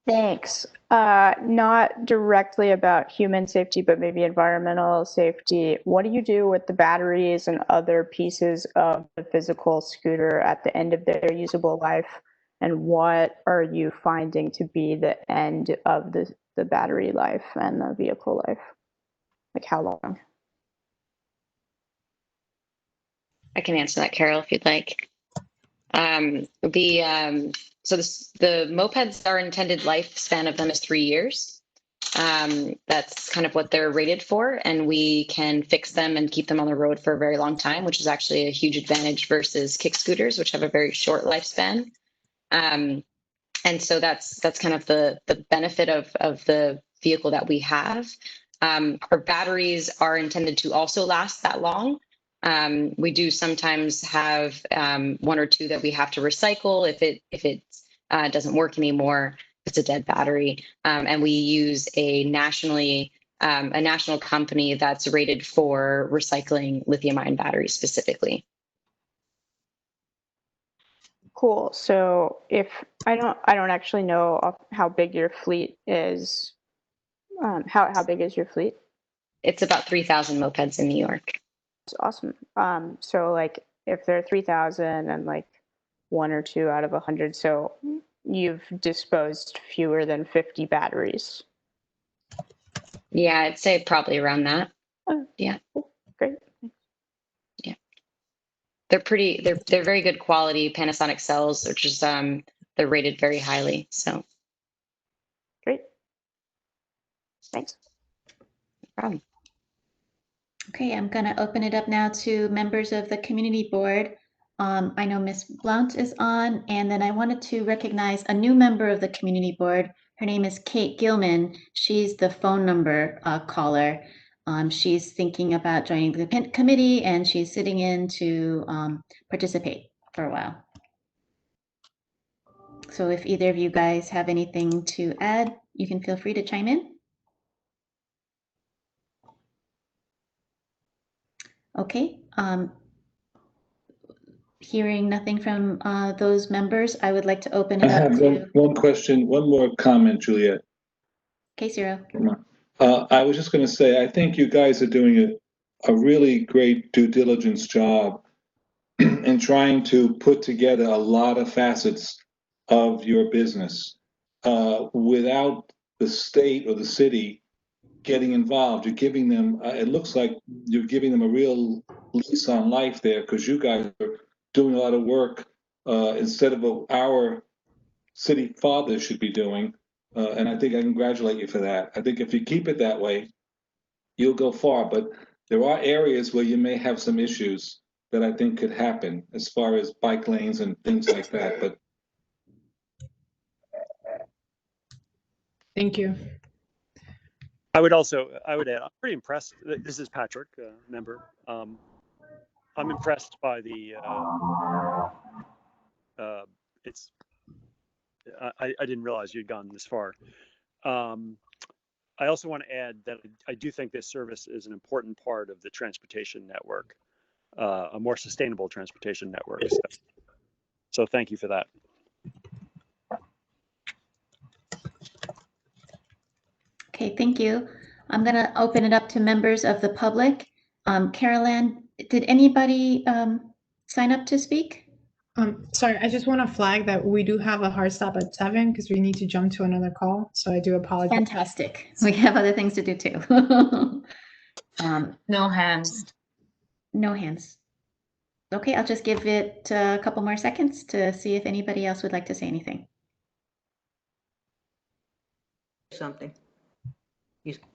H: Thanks. Not directly about human safety, but maybe environmental safety. What do you do with the batteries and other pieces of the physical scooter at the end of their usable life? And what are you finding to be the end of the battery life and the vehicle life? Like how long?
J: I can answer that, Carol, if you'd like. So the mopeds, our intended lifespan of them is 3 years. That's kind of what they're rated for, and we can fix them and keep them on the road for a very long time, which is actually a huge advantage versus kick scooters, which have a very short lifespan. And so that's kind of the benefit of the vehicle that we have. Our batteries are intended to also last that long. We do sometimes have 1 or 2 that we have to recycle if it doesn't work anymore. It's a dead battery, and we use a national company that's rated for recycling lithium-ion batteries specifically.
H: Cool. So if I don't actually know how big your fleet is How big is your fleet?
J: It's about 3,000 mopeds in New York.
H: It's awesome. So like if there are 3,000 and like 1 or 2 out of 100, so you've disposed fewer than 50 batteries.
J: Yeah, I'd say probably around that.
H: Oh,
J: yeah.
H: Cool. Great.
J: Yeah. They're very good quality Panasonic cells, which is they're rated very highly. So
H: great. Thanks.
J: No problem.
A: Okay, I'm going to open it up now to members of the community board. I know Ms. Blount is on, and then I wanted to recognize a new member of the community board. Her name is Kate Gilman. She's the phone number caller. She's thinking about joining the committee, and she's sitting in to participate for a while. So if either of you guys have anything to add, you can feel free to chime in. Okay. Hearing nothing from those members, I would like to open it
E: I
A: up
E: have
A: to.
E: one question, one more comment, Juliet.
A: Okay, Cyril.
E: I was just going to say, I think you guys are doing a really great due diligence job in trying to put together a lot of facets of your business without the state or the city getting involved. You're giving them, it looks like you're giving them a real lease on life there, because you guys are doing a lot of work instead of what our city fathers should be doing. And I think I congratulate you for that. I think if you keep it that way, you'll go far. But there are areas where you may have some issues that I think could happen as far as bike lanes and things like that. But
G: Thank you.
M: I would add, I'm pretty impressed. This is Patrick, member. I'm impressed by the, I didn't realize you'd gone this far. I also want to add that I do think this service is an important part of the transportation network, a more sustainable transportation network. So thank you for that.
A: Okay, thank you. I'm going to open it up to members of the public. Carol-Ann, did anybody sign up to speak?
G: Sorry, I just want to flag that we do have a hard stop at 7 because we need to jump to another call. So I do apologize.
A: Fantastic. We have other things to do too.
K: No hands.
A: No hands. Okay, I'll just give it a couple more seconds to see if anybody else would like to say anything.
B: Something.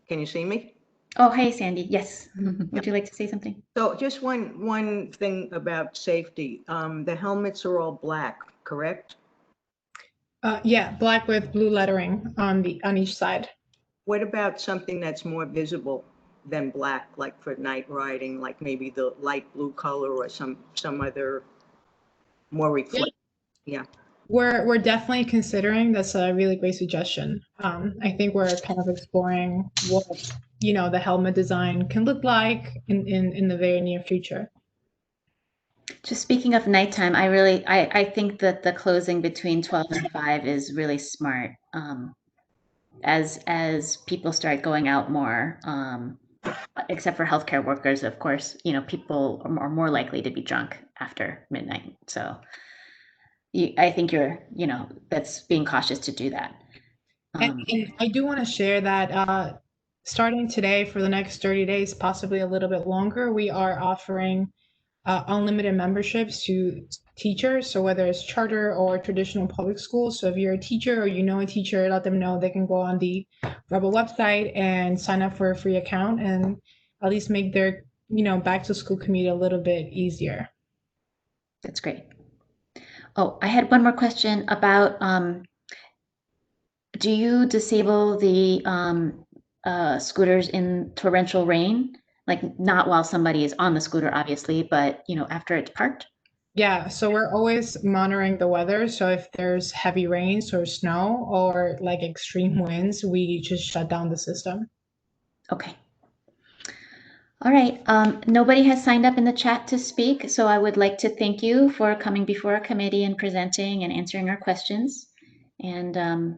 B: Can you see me?
A: Oh, hey, Sandy. Yes. Would you like to say something?
B: So just one thing about safety. The helmets are all black, correct?
G: Yeah, black with blue lettering on each side.
B: What about something that's more visible than black, like for night riding, like maybe the light blue color or some other more reflective? Yeah.
G: We're definitely considering. That's a really great suggestion. I think we're kind of exploring what the helmet design can look like in the very near future.
A: Just speaking of nighttime, I think that the closing between 12 and 5 is really smart. As people start going out more, except for healthcare workers, of course, people are more likely to be drunk after midnight. So I think that's being cautious to do that.
G: And I do want to share that starting today for the next 30 days, possibly a little bit longer, we are offering unlimited memberships to teachers. So whether it's charter or traditional public schools. So if you're a teacher or a teacher, let them know they can go on the Revel website and sign up for a free account and at least make their back to school commute a little bit easier.
A: That's great. Oh, I had one more question about do you disable the scooters in torrential rain? Like not while somebody is on the scooter, obviously, but after it's parked?
G: Yeah, so we're always monitoring the weather. So if there's heavy rains or snow or like extreme winds, we just shut down the system.
A: Okay. All right. Nobody has signed up in the chat to speak, so I would like to thank you for coming before our committee and presenting and answering our questions. And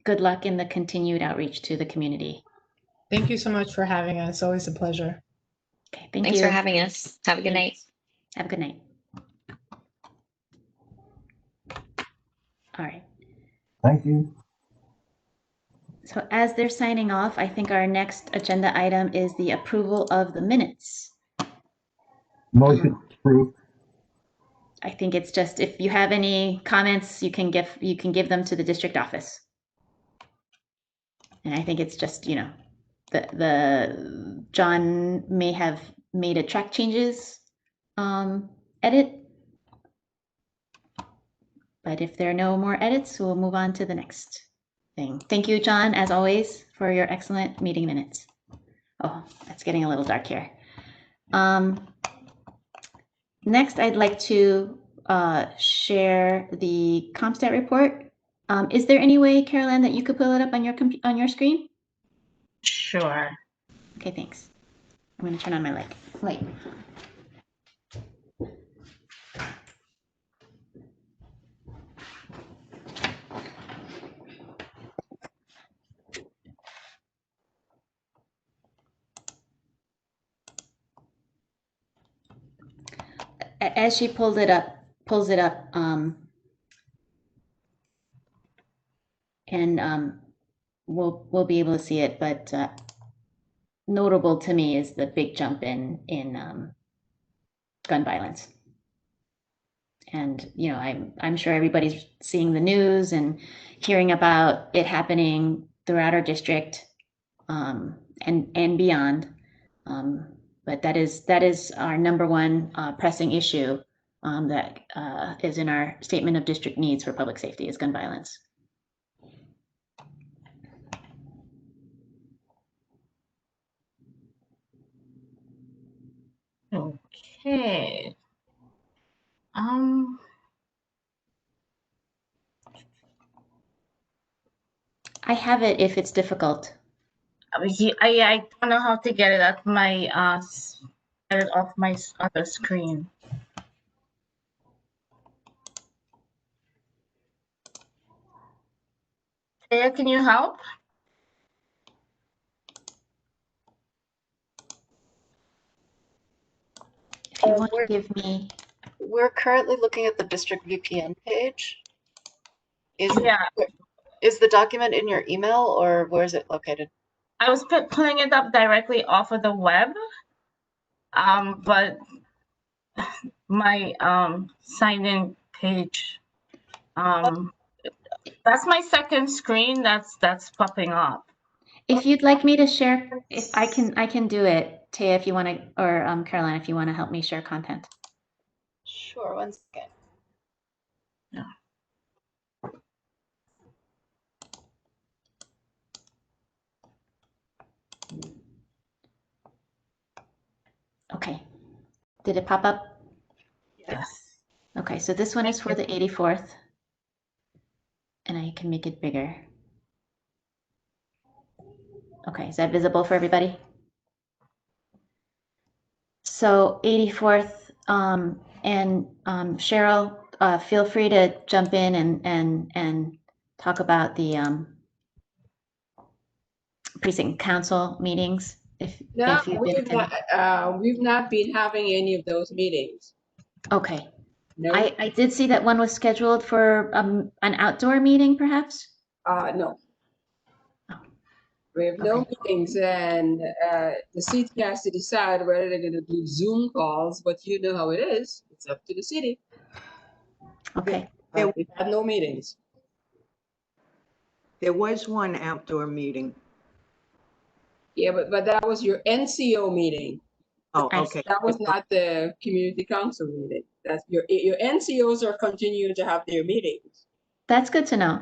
A: good luck in the continued outreach to the community.
G: Thank you so much for having us. Always a pleasure.
A: Okay, thank
J: Thanks
A: you.
J: for having us. Have a good night.
A: Have a good night. All right.
D: Thank you.
A: So as they're signing off, I think our next agenda item is the approval of the minutes.
D: Motion approved.
A: I think it's just, if you have any comments, you can give them to the district office. And I think it's just, you know, the John may have made a track changes edit. But if there are no more edits, we'll move on to the next thing. Thank you, John, as always, for your excellent meeting minutes. Oh, that's getting a little dark here. Next, I'd like to share the CompStat report. Is there any way, Carolyn, that you could pull it up on your screen?
K: Sure.
A: Okay, thanks. I'm going to turn on my light. As she pulls it up, and we'll be able to see it. But notable to me is the big jump in gun violence. And you know, I'm sure everybody's seeing the news and hearing about it happening throughout our district and beyond. But that is our number one pressing issue that is in our statement of district needs for public safety is gun violence.
K: Okay.
A: I have it if it's difficult.
K: I don't know how to get it at my get it off my other screen. Taya, can you help?
A: If you want to give me.
N: We're currently looking at the district VPN page.
K: Yeah.
N: Is the document in your email or where is it located?
K: I was pulling it up directly off of the web, but my sign-in page, that's my second screen that's popping up.
A: If you'd like me to share, if I can do it, Taya, if you want to, or Caroline, if you want to help me share content.
N: Sure, one second.
K: Yeah.
A: Okay. Did it pop up?
K: Yes.
A: Okay, so this one is for the 84th. And I can make it bigger. Okay, is that visible for everybody? So 84th, and Cheryl, feel free to jump in and talk about the precinct council meetings. If
L: We've not been having any of those meetings.
A: Okay.
L: No.
A: I did see that one was scheduled for an outdoor meeting, perhaps?
L: No. We have no meetings, and the city has to decide whether they're going to do Zoom calls, but you know how it is. It's up to the city.
A: Okay.
L: We've had no meetings.
B: There was one outdoor meeting.
L: Yeah, but that was your NCO meeting.
B: Oh, okay.
L: That was not the community council meeting. That's your NCOs are continuing to have their meetings.
A: That's good to know.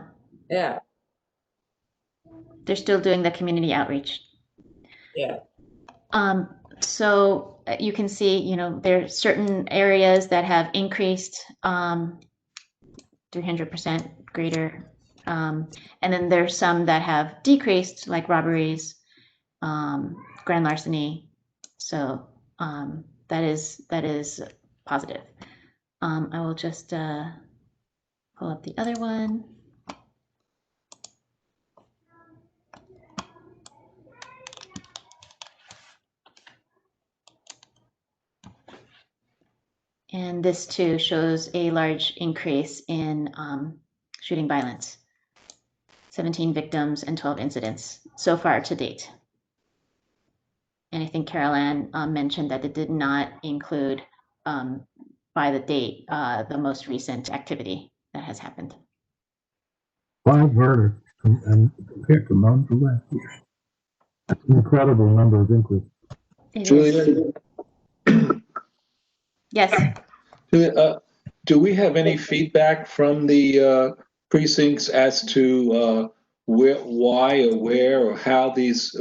L: Yeah.
A: They're still doing the community outreach.
L: Yeah.
A: So you can see, you know, there are certain areas that have increased 300% greater. And then there's some that have decreased, like robberies, grand larceny. So that is positive. I will just pull up the other one. And this too shows a large increase in shooting violence. 17 victims and 12 incidents so far to date. And I think Carol Ann mentioned that it did not include by the date the most recent activity that has happened.
D: 12 verdicts and compared to none for last year. That's an incredible number of increase.
E: Julia,
A: Yes.
E: do we have any feedback from the precincts as to why or where or how these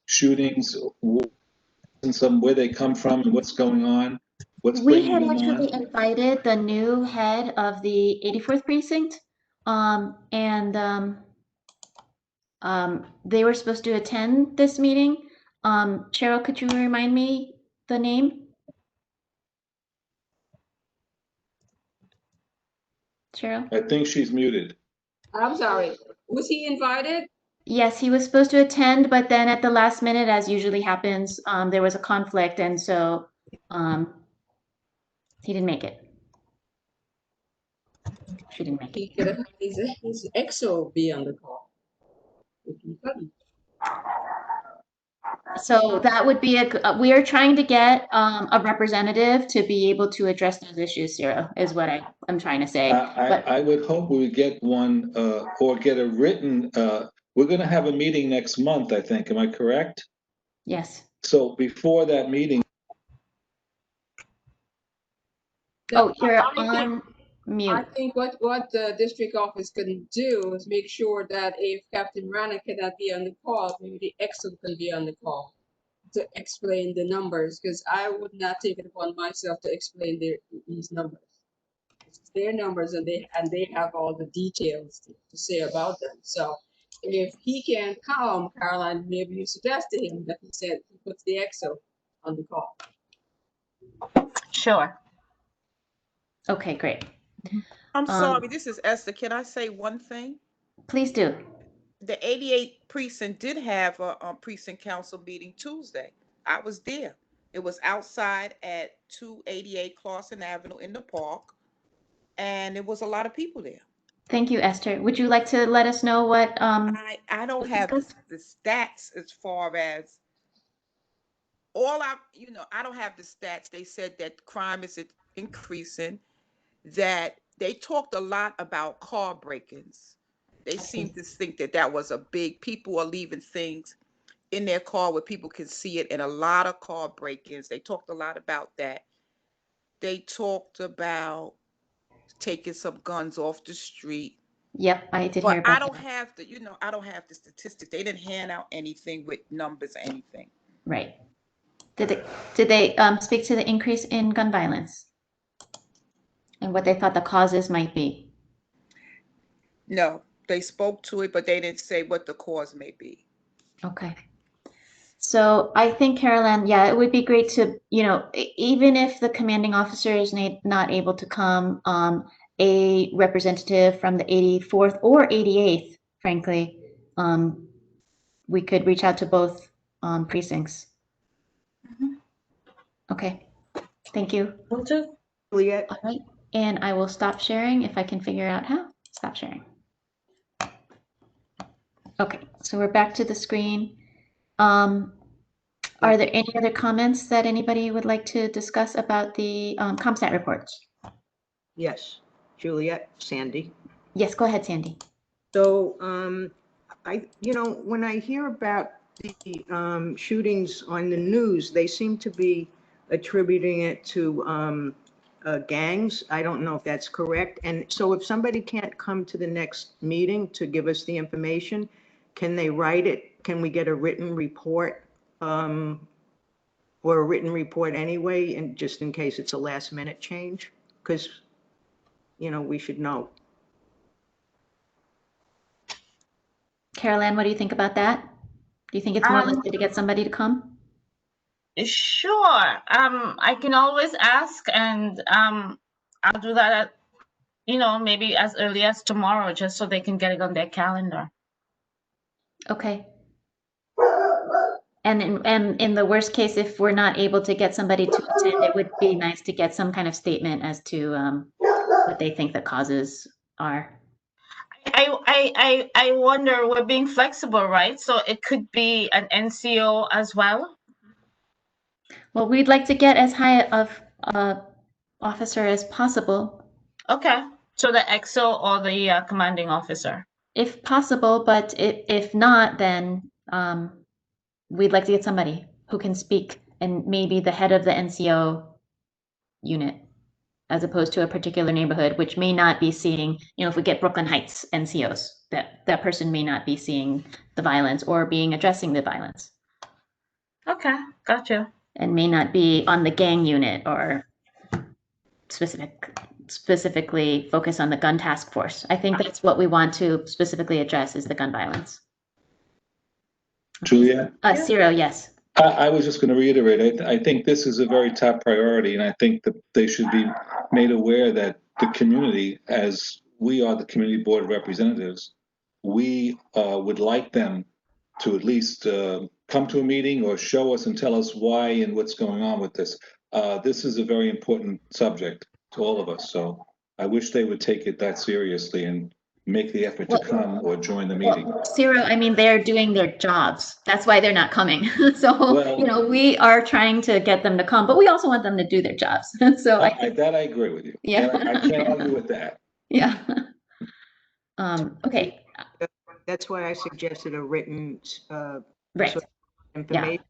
E: shootings, where they come from and what's going on? What's
A: We
E: bringing
A: had
E: them
A: actually
E: on?
A: invited the new head of the 84th precinct, they were supposed to attend this meeting. Cheryl, could you remind me the name? Cheryl?
E: I think she's muted.
L: I'm sorry. Was he invited?
A: Yes, he was supposed to attend, but then at the last minute, as usually happens, there was a conflict, and so he didn't make it. She didn't make it.
L: He could have his EXO be on the call. If he couldn't.
A: So that would be we are trying to get a representative to be able to address those issues, Sarah, is what I'm trying to say.
E: I would hope we would get one or get a written, we're going to have a meeting next month, I think. Am I correct?
A: Yes.
E: So before that meeting.
A: Oh, you're
L: I
A: on mute.
L: I think what the district office can do is make sure that if Captain Rana cannot be on the call, maybe the EXO can be on the call to explain the numbers, because I would not take it upon myself to explain these numbers. It's their numbers, and they have all the details to say about them. So if he can't come, Caroline, maybe you suggest to him that he puts the EXO on the call.
K: Sure.
A: Okay, great.
O: I'm sorry, this is Esther. Can I say one thing?
A: Please do.
O: The 88 precinct did have a precinct council meeting Tuesday. I was there. It was outside at 288 Clawson Avenue in the park, and it was a lot of people there.
A: Thank you, Esther. Would you like to let us know what?
O: I don't have the stats as far as I don't have the stats. They said that crime is increasing, that they talked a lot about car break-ins. They seem to think that was a big, people are leaving things in their car where people can see it, and a lot of car break-ins. They talked a lot about that. They talked about taking some guns off the street.
A: Yep, I did hear about that.
O: I don't have I don't have the statistics. They didn't hand out anything with numbers or anything.
A: Right. Did they speak to the increase in gun violence and what they thought the causes might be?
O: No, they spoke to it, but they didn't say what the cause may be.
A: Okay. So I think, Carolyn, yeah, it would be great to, even if the commanding officer is not able to come, a representative from the 84th or 88th, frankly, we could reach out to both precincts.
K: Mm-hmm.
A: Okay, thank you.
K: Will do.
B: Juliet.
A: All right, and I will stop sharing if I can figure out how. Stop sharing. Okay, so we're back to the screen. Are there any other comments that anybody would like to discuss about the CompStat reports?
B: Yes, Juliet, Sandy.
A: Yes, go ahead, Sandy.
B: So, when I hear about the shootings on the news, they seem to be attributing it to gangs. I don't know if that's correct. And so if somebody can't come to the next meeting to give us the information, can they write it? Can we get a written report or a written report anyway, and just in case it's a last minute change? Because, we should know.
A: Carol Ann, what do you think about that? Do you think it's more likely to get somebody to come?
K: Sure. I can always ask, and I'll do that at, maybe as early as tomorrow, just so they can get it on their calendar.
A: Okay. And in the worst case, if we're not able to get somebody to attend, it would be nice to get some kind of statement as to what they think the causes are.
K: I wonder, we're being flexible, right? So it could be an NCO as well.
A: Well, we'd like to get as high of a officer as possible.
K: Okay, so the XO or the commanding officer.
A: If possible, but if not, then we'd like to get somebody who can speak, and maybe the head of the NCO unit, as opposed to a particular neighborhood, which may not be seeing, if we get Brooklyn Heights NCOs, that person may not be seeing the violence or being addressing the violence.
K: Okay, gotcha.
A: And may not be on the gang unit or specifically focus on the gun task force. I think that's what we want to specifically address, is the gun violence.
E: Juliet?
A: Ciro, yes.
E: I was just going to reiterate, I think this is a very top priority, and I think that they should be made aware that the community, as we are the community board of representatives, we would like them to at least come to a meeting or show us and tell us why and what's going on with this. This is a very important subject to all of us, so I wish they would take it that seriously and make the effort to come or join the meeting.
A: Ciro, I mean, they're doing their jobs. That's why they're not coming. So,
E: Well,
A: we are trying to get them to come, but we also want them to do their jobs. So I think,
E: that I agree with you.
A: Yeah.
E: I can't argue with that.
A: Yeah. Okay.
B: That's why I suggested a written
A: Right.
B: sort of information.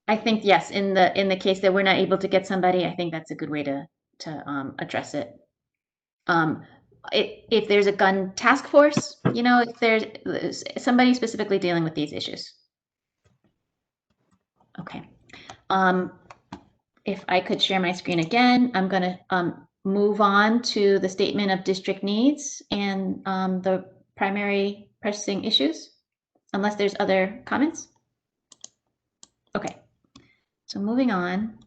A: I think, yes, in the case that we're not able to get somebody, I think that's a good way to address it. If there's a gun task force, if there's somebody specifically dealing with these issues. Okay. If I could share my screen again, I'm going to move on to the statement of district needs and the primary pressing issues, unless there's other comments. Okay. So moving on.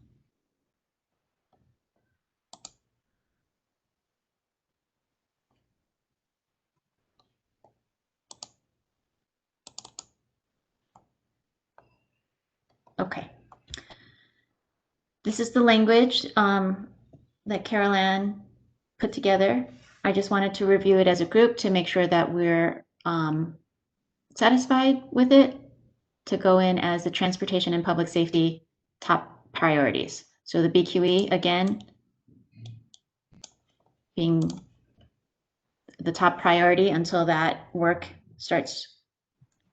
A: Okay. This is the language that Carol Ann put together. I just wanted to review it as a group to make sure that we're satisfied with it, to go in as the transportation and public safety top priorities. So the BQE, again, being the top priority until that work starts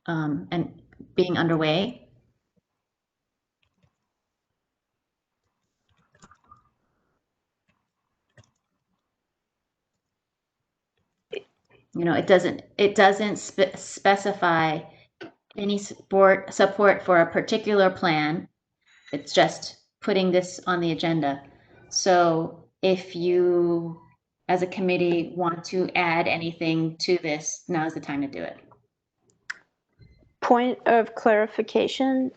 A: and being underway. It doesn't specify any support for a particular plan. It's just putting this on the agenda. So if you, as a committee, want to add anything to this, now's the time to do it.
H: Point of clarification.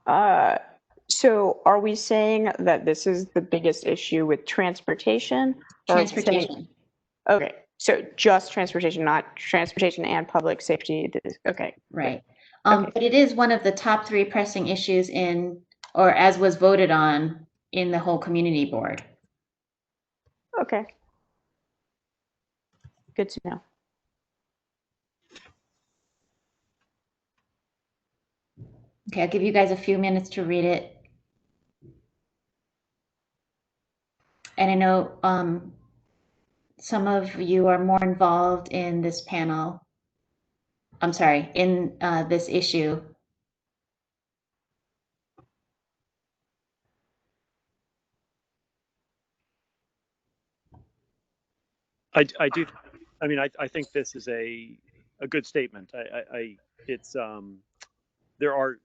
H: So are we saying that this is the biggest issue with transportation?
A: Transportation.
H: Okay, so just transportation, not transportation and public safety. Okay.
A: Right. But it is one of the top 3 pressing issues or as was voted on in the whole community board.
H: Okay. Good to know.
A: Okay, I'll give you guys a few minutes to read it. And I know some of you are more involved in this panel. I'm sorry, in this issue.
M: I do. I mean, I think this is a good statement. It's there are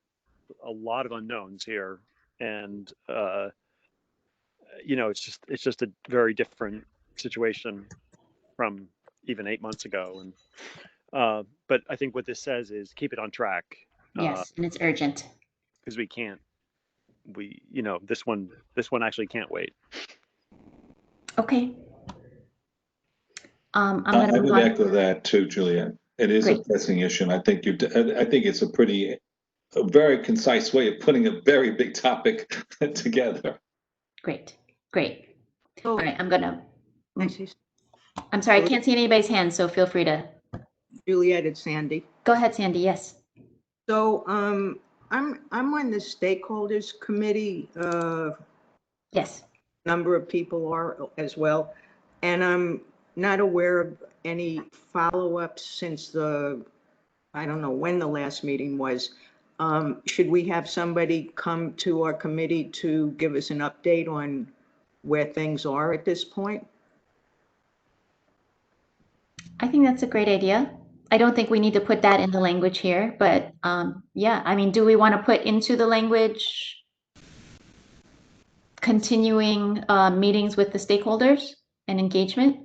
M: a lot of unknowns here, and it's just a very different situation from even 8 months ago. And but I think what this says is keep it on track.
A: Yes, and it's urgent.
M: Because this one actually can't wait.
A: Okay.
E: I would echo that too, Juliet. It is
A: Great.
E: a pressing issue, and I think it's a pretty a very concise way of putting a very big topic together.
A: Great, great. All right, I'm sorry, I
B: So-
A: can't see anybody's hand, so feel free to.
B: Juliet, it's Sandy.
A: Go ahead, Sandy, yes.
B: So I'm on the stakeholders committee.
A: Yes.
B: Number of people are as well, and I'm not aware of any follow-ups since I don't know when the last meeting was. Should we have somebody come to our committee to give us an update on where things are at this point?
A: I think that's a great idea. I don't think we need to put that in the language here, but yeah, I mean, do we want to put into the language continuing meetings with the stakeholders and engagement?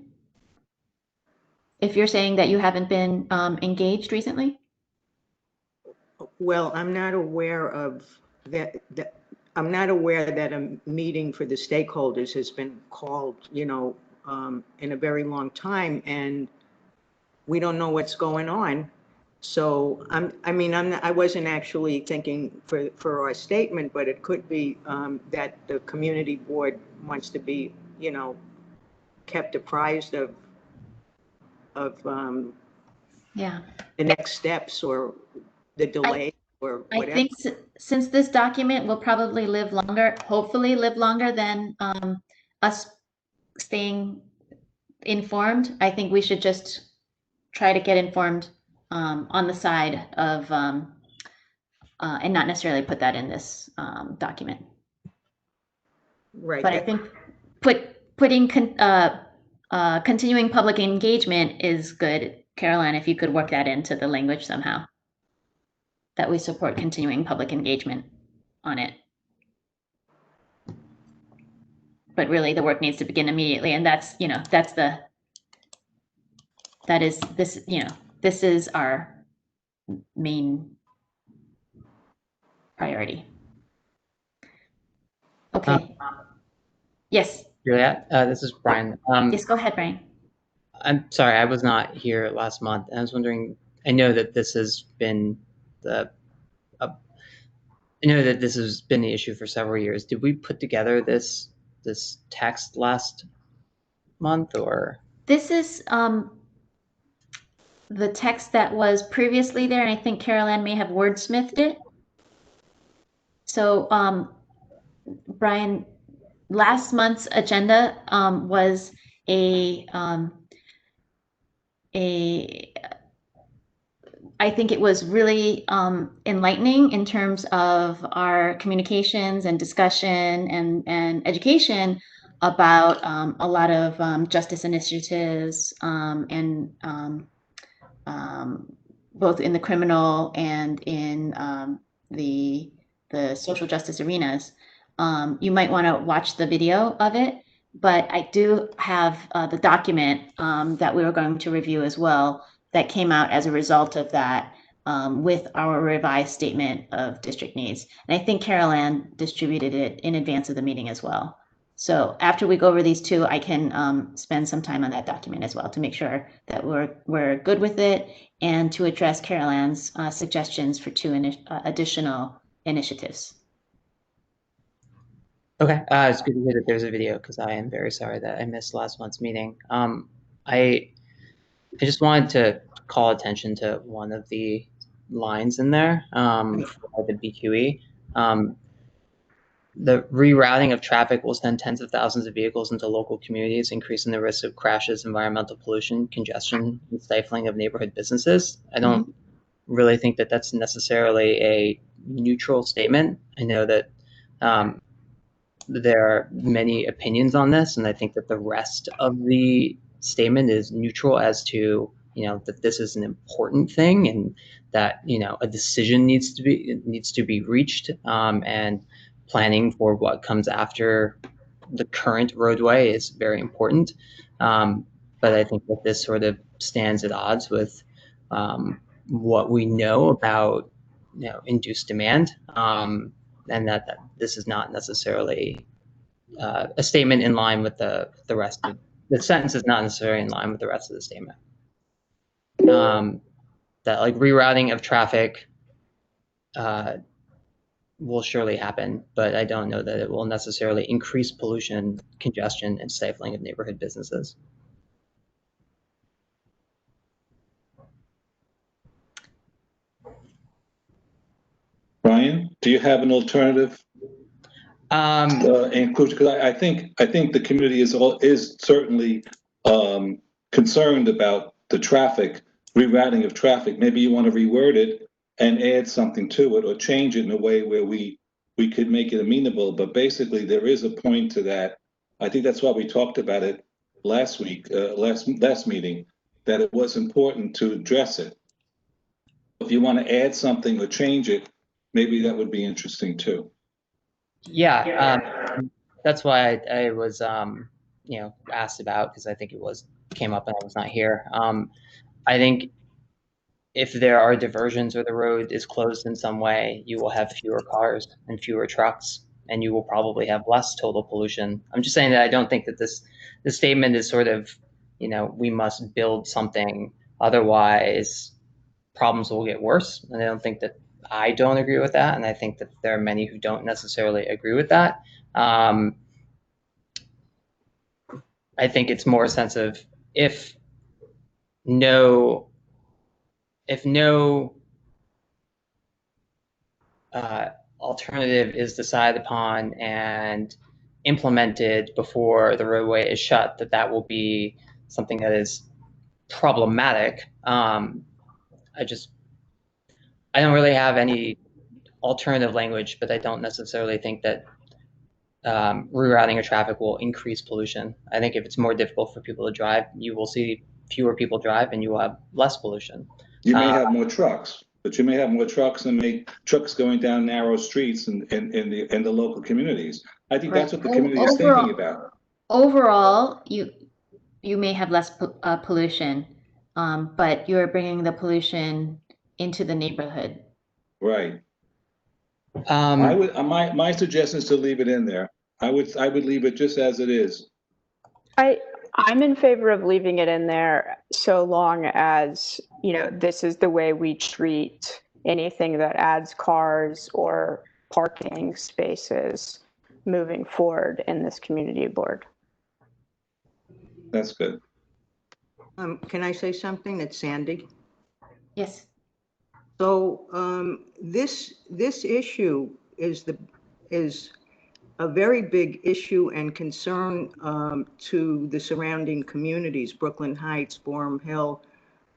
A: If you're saying that you haven't been engaged recently?
B: Well, I'm not aware of that. I'm not aware that a meeting for the stakeholders has been called, in a very long time, and we don't know what's going on. So I wasn't actually thinking for our statement, but it could be that the community board wants to be, kept apprised of
A: Yeah.
B: the next steps or the delay or
A: I
B: whatever.
A: think since this document will probably live longer, hopefully live longer than us staying informed, I think we should just try to get informed on the side of and not necessarily put that in this document.
B: Right.
A: But I think putting continuing public engagement is good. Caroline, if you could work that into the language somehow, that we support continuing public engagement on it. But really the work needs to begin immediately. And that's, this is our main priority. Okay. Yes.
I: Juliet, this is Brian.
A: Yes, go ahead, Brian.
I: I'm sorry, I was not here last month. And I was wondering, I know that this has been the issue for several years. Did we put together this text last month, or?
A: This is the text that was previously there, and I think Caroline may have wordsmithed it. So, Brian, last month's agenda was I think it was really enlightening in terms of our communications and discussion and education about a lot of justice initiatives and both in the criminal and in the social justice arenas. You might want to watch the video of it, but I do have the document that we were going to review as well that came out as a result of that with our revised statement of district needs. And I think Carol Ann distributed it in advance of the meeting as well. So after we go over these two, I can spend some time on that document as well to make sure that we're good with it and to address Carol Ann's suggestions for two additional initiatives.
I: Okay, it's good to hear that there's a video because I am very sorry that I missed last month's meeting. I just wanted to call attention to one of the lines in there for the BQE. The rerouting of traffic will send tens of thousands of vehicles into local communities, increasing the risk of crashes, environmental pollution, congestion, and stifling of neighborhood businesses. I don't really think that that's necessarily a neutral statement. I know that there are many opinions on this, and I think that the rest of the statement is neutral as to, that this is an important thing and that, a decision needs to be reached, and planning for what comes after the current roadway is very important. But I think that this sort of stands at odds with what we know about, induced demand, and that this is not necessarily a statement in line with the rest of the sentence is not necessarily in line with the rest of the statement. That like rerouting of traffic will surely happen, but I don't know that it will necessarily increase pollution, congestion, and stifling of neighborhood businesses.
E: Brian, do you have an alternative inclusion? Because I think the community is certainly concerned about the traffic, rerouting of traffic. Maybe you want to reword it and add something to it, or change it in a way where we could make it amenable. But basically, there is a point to that. I think that's why we talked about it last week, last meeting, that it was important to address it. If you want to add something or change it, maybe that would be interesting too.
I: Yeah, that's why I was, you know, asked about, because I think came up and I was not here. I think if there are diversions or the road is closed in some way, you will have fewer cars and fewer trucks, and you will probably have less total pollution. I'm just saying that I don't think that this statement is sort of, you know, we must build something, otherwise problems will get worse. And I don't agree with that, and I think that there are many who don't necessarily agree with that. I think it's more a sense of if no alternative is decided upon and implemented before the roadway is shut, that will be something that is problematic. I don't really have any alternative language, but I don't necessarily think that rerouting of traffic will increase pollution. I think if it's more difficult for people to drive, you will see fewer people drive and you will have less pollution.
E: You may have more trucks, but you may have more trucks and make trucks going down narrow streets in the local communities. I think that's what the community is thinking about.
A: Overall, you may have less pollution, but you're bringing the pollution into the neighborhood.
E: Right. My suggestion is to leave it in there. I would leave it just as it is.
H: I'm in favor of leaving it in there so long as, you know, this is the way we treat anything that adds cars or parking spaces moving forward in this community board.
E: That's good.
B: Can I say something? It's Sandy.
A: Yes.
B: So this issue is a very big issue and concern to the surrounding communities: Brooklyn Heights, Borum Hill,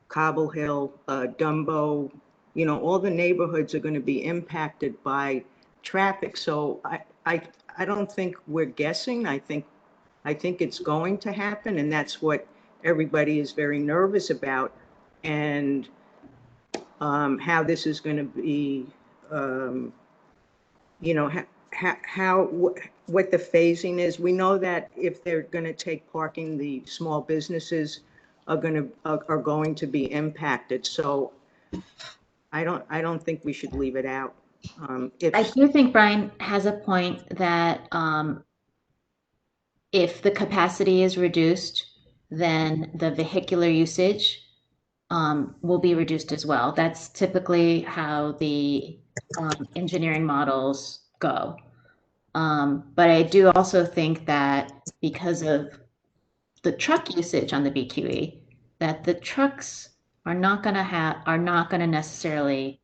B: Cobble Hill, Dumbo. You know, all the neighborhoods are going to be impacted by traffic. So I don't think we're guessing. I think it's going to happen, and that's what everybody is very nervous about. And how this is going to be, you know, what the phasing is. We know that if they're going to take parking, the small businesses are going to be impacted. So I don't think we should leave it out.
A: I do think Brian has a point that if the capacity is reduced, then the vehicular usage will be reduced as well. That's typically how the engineering models go. But I do also think that because of the truck usage on the BQE, that the trucks are not going to necessarily,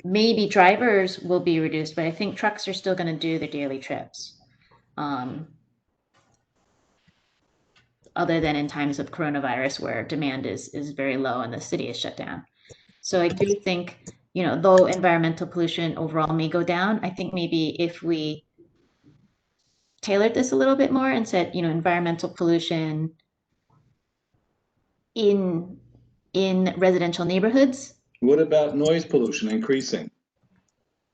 A: maybe drivers will be reduced, but I think trucks are still going to do the daily trips. Other than in times of coronavirus where demand is very low and the city is shut down. So I do think, you know, though environmental pollution overall may go down, I think maybe if we tailored this a little bit more and said, you know, environmental pollution in residential neighborhoods.
E: What about noise pollution increasing?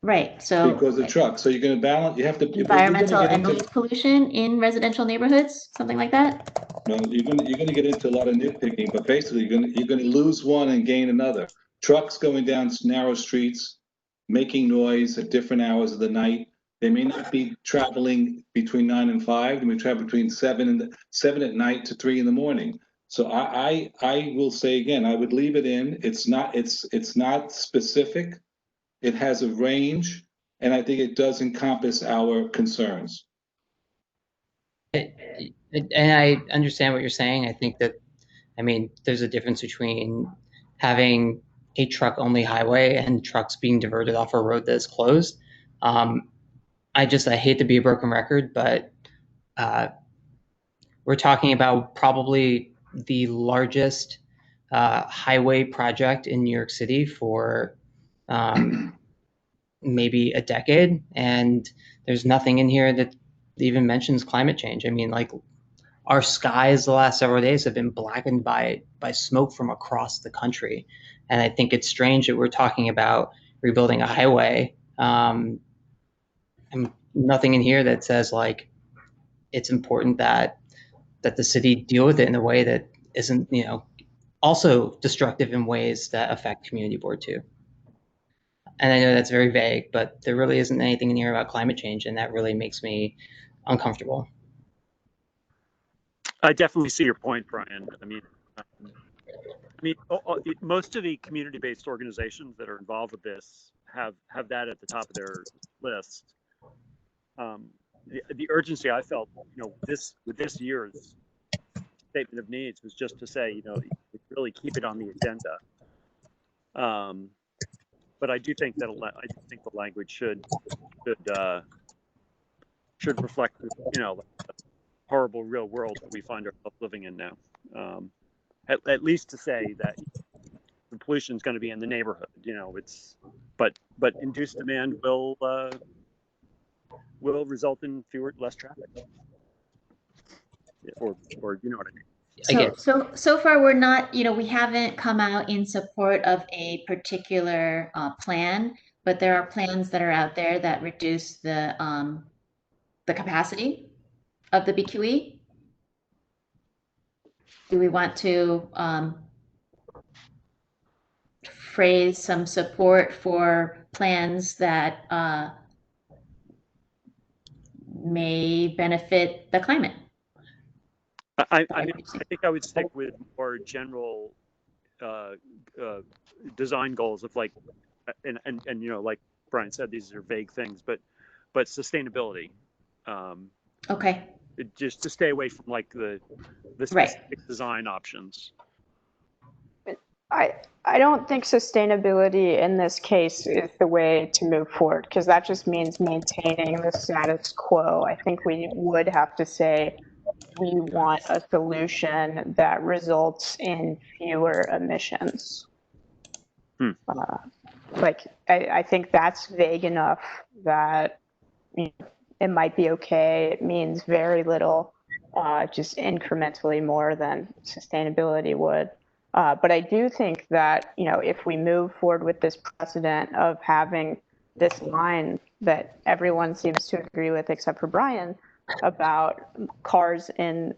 A: Right. So
E: because of trucks. So you're going to balance. You have to
A: environmental and noise pollution in residential neighborhoods, something like that.
E: No, you're going to get into a lot of nitpicking, but basically you're going to lose one and gain another. Trucks going down narrow streets, making noise at different hours of the night. They may not be traveling between 9 and 5. They may travel between 7 at night to 3 in the morning. So I will say again, I would leave it in. It's not specific, it has a range, and I think it does encompass our concerns.
I: And I understand what you're saying. I think that, I mean, there's a difference between having a truck-only highway and trucks being diverted off a road that is closed. I hate to be a broken record, but we're talking about probably the largest highway project in New York City for maybe a decade, and there's nothing in here that even mentions climate change. I mean, like, our skies the last several days have been blackened by smoke from across the country, and I think it's strange that we're talking about rebuilding a highway. And nothing in here that says like it's important that the city deal with it in a way that isn't, you know, also destructive in ways that affect community board too. And I know that's very vague, but there really isn't anything in here about climate change, and that really makes me uncomfortable.
M: I definitely see your point, Brian. I mean, most of the community-based organizations that are involved with this have that at the top of their list. The urgency I felt, you know, with this year's statement of needs was just to say, you know, really keep it on the agenda. But I do think that the language should reflect, you know, the horrible real world that we find ourselves living in now. At least to say that the pollution is going to be in the neighborhood, you know, but induced demand will result in less traffic, or you know what I mean.
A: So far we're not, you know, we haven't come out in support of a particular plan, but there are plans that are out there that reduce the capacity of the BQE. Do we want to phrase some support for plans that may benefit the climate?
M: I think I would stick with more general design goals of like, and you know, like Brian said, these are vague things, but sustainability.
A: Okay.
M: Just to stay away from like the specific design options.
H: I don't think sustainability in this case is the way to move forward, because that just means maintaining the status quo. I think we would have to say we want a solution that results in fewer emissions. Like, I think that's vague enough that it might be okay. It means very little, just incrementally more than sustainability would. But I do think that, you know, if we move forward with this precedent of having this line that everyone seems to agree with except for Brian about cars in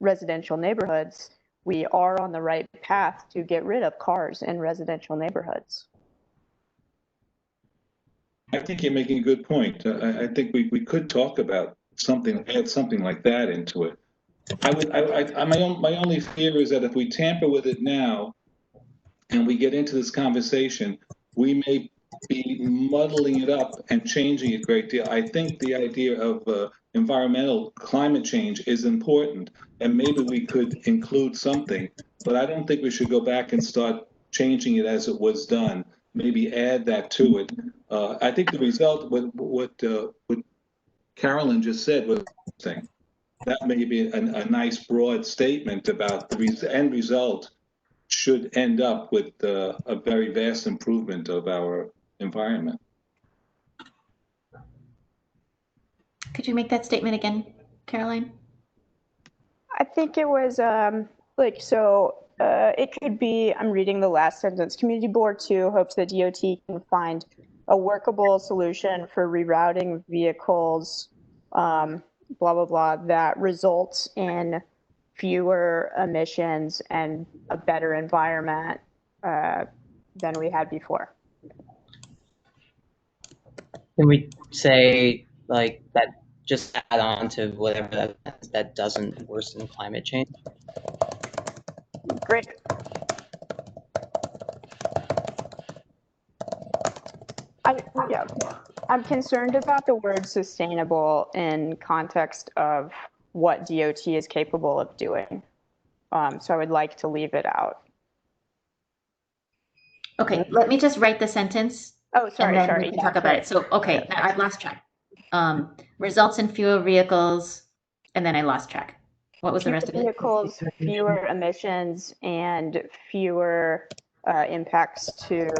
H: residential neighborhoods, we are on the right path to get rid of cars in residential neighborhoods.
E: I think you're making a good point. I think we could talk about something, add something like that into it. My only fear is that if we tamper with it now and we get into this conversation, we may be muddling it up and changing it a great deal. I think the idea of environmental climate change is important, and maybe we could include something, but I don't think we should go back and start changing it as it was done. Maybe add that to it. I think the result, what Carolyn just said was interesting. That may be a nice broad statement about the end result should end up with a very vast improvement of our environment.
A: Could you make that statement again, Caroline?
H: I think it was it could be, I'm reading the last sentence, Community Board 2 hopes that DOT can find a workable solution for rerouting vehicles, blah, blah, blah, that results in fewer emissions and a better environment than we had before.
I: Can we say like that, just add on to whatever that doesn't worsen climate change?
H: Great. Yeah, I'm concerned about the word sustainable in context of what DOT is capable of doing. So I would like to leave it out.
A: Okay, let me just write the sentence.
H: Oh, sorry,
A: and then
H: sorry.
A: we can
H: Yeah,
A: talk about it. So, okay, now I've lost track. Results in fewer vehicles, and then I lost track. What was the rest of it?
H: Vehicles, fewer emissions, and fewer impacts to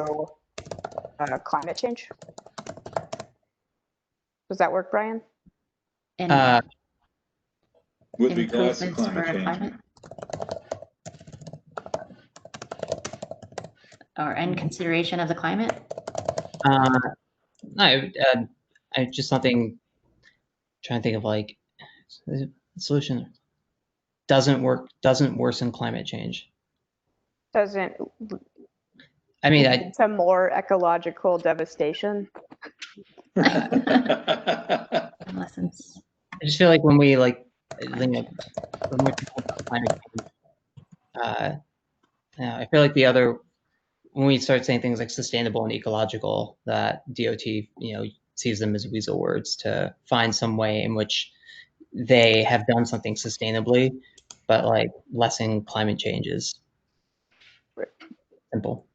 H: climate change. Does that work, Brian?
A: And
E: With regards to
A: improvements for
E: climate change.
A: climate? Or in consideration of the climate?
I: No, I just something. Trying to think of like the solution. Doesn't worsen climate change.
H: Doesn't.
I: I mean,
H: it's a more ecological devastation.
A: Lessons.
I: I just feel like when we like, when we talk about climate change, I feel like when we start saying things like sustainable and ecological, that DOT, sees them as weasel words to find some way in which they have done something sustainably, but like lessen climate change is simple.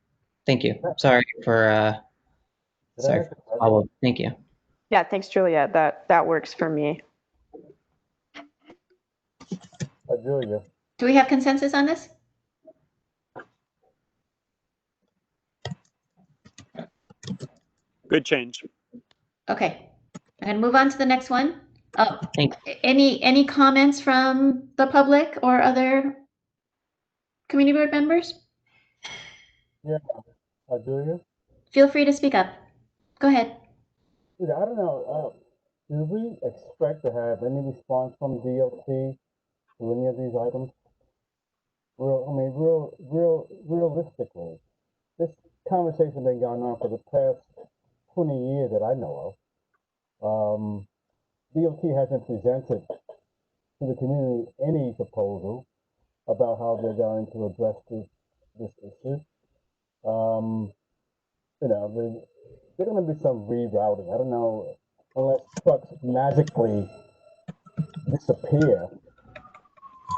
I: Thank you. Sorry for follow-up. Thank you.
H: Yeah, thanks, Julia. That works for me.
D: Julia.
A: Do we have consensus on this?
M: Good change.
A: Okay, I'm gonna move on to the next one.
I: Thanks.
A: Any comments from the public or other community board members?
D: Yeah, Julia.
A: Feel free to speak up. Go ahead.
D: Yeah, I don't know. Do we expect to have any response from DOT to any of these items? Realistically, this conversation been going on for the past 20 years that I know of. DOT hasn't presented to the community any proposal about how they're going to address this issue. There's going to be some rerouting. I don't know, unless trucks magically disappear,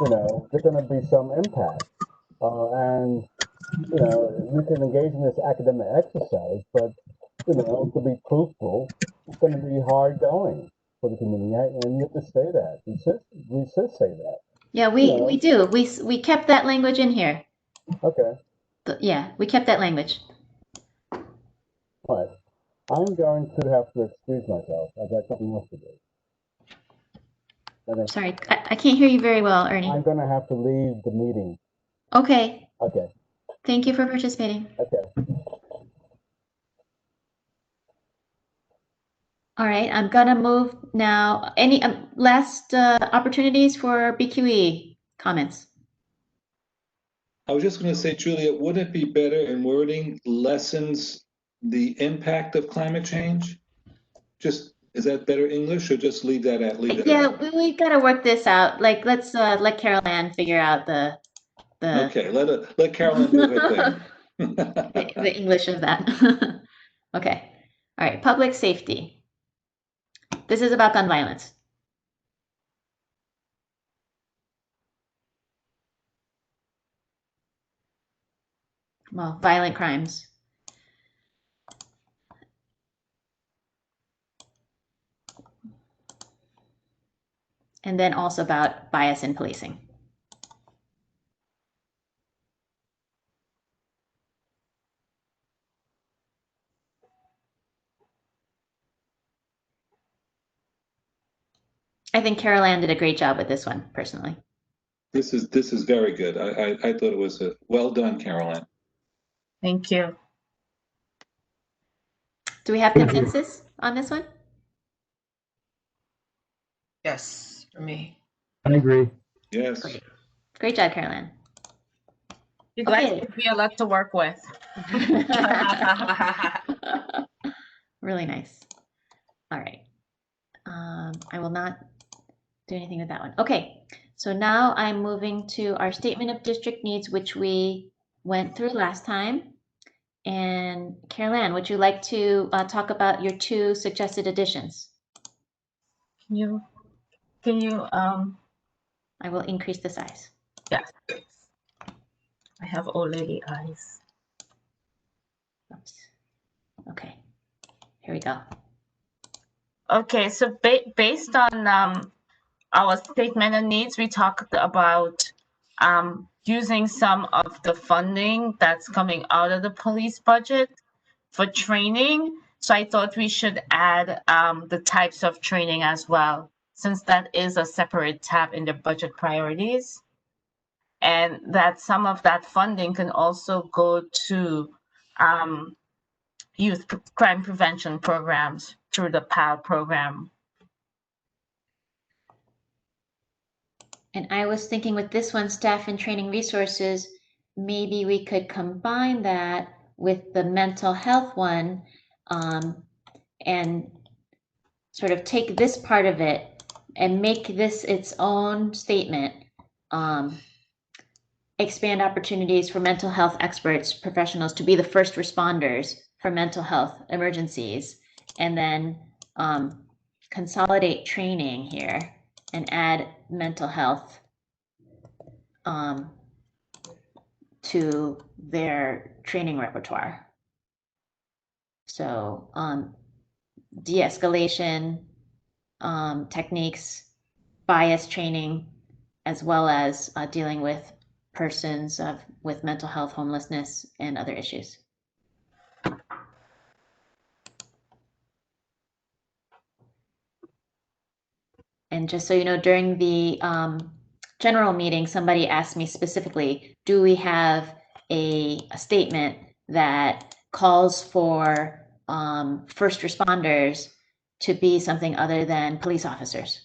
D: there's going to be some impact. And you can engage in this academic exercise, but to be truthful, it's going to be hard going for the community, and you have to say that. We should say that.
A: Yeah, we do. We kept that language in here.
D: Okay.
A: Yeah, we kept that language.
D: All right. I'm going to have to excuse myself. I got something else to do.
A: Sorry, I can't hear you very well, Ernie.
D: I'm going to have to leave the meeting.
A: Okay.
D: Okay.
A: Thank you for participating.
D: Okay.
A: All right, I'm gonna move now. Any last opportunities for BQE comments?
E: I was just going to say, Julia, wouldn't it be better in wording lessens the impact of climate change? Is that better English, or just leave that out?
A: Yeah, we gotta work this out. Like, let's let Carol Ann figure out the.
E: Okay, let Carol Ann do her thing.
A: the English of that. Okay. All right. Public safety. This is about gun violence. Well, violent crimes. And then also about bias in policing. I think Carol Ann did a great job with this one, personally.
E: This is very good. I thought it was well done, Carol Ann.
K: Thank you.
A: Do we have consensus on this one?
F: Yes, for me.
D: I agree.
E: Yes.
A: Great job, Carol Ann.
K: You guys give me a lot to work with.
A: Really nice. All right. I will not do anything with that one. Okay, so now I'm moving to our statement of district needs, which we went through last time. And Caroline, would you like to talk about your 2 suggested additions?
K: Can you
A: I will increase the size.
K: yes. I have old lady eyes.
A: Oops. Okay, here we go.
K: Okay, so based on our statement of needs, we talked about using some of the funding that's coming out of the police budget for training. So I thought we should add the types of training as well, since that is a separate tab in the budget priorities. And that some of that funding can also go to youth crime prevention programs through the PAL program.
A: And I was thinking with this one, staff and training resources, maybe we could combine that with the mental health one, and sort of take this part of it and make this its own statement. Expand opportunities for mental health experts, professionals to be the first responders for mental health emergencies, and then consolidate training here and add mental health to their training repertoire. So de-escalation techniques, bias training, as well as dealing with persons with mental health, homelessness, and other issues. And just so you know, during the general meeting, somebody asked me specifically, do we have a statement that calls for first responders to be something other than police officers,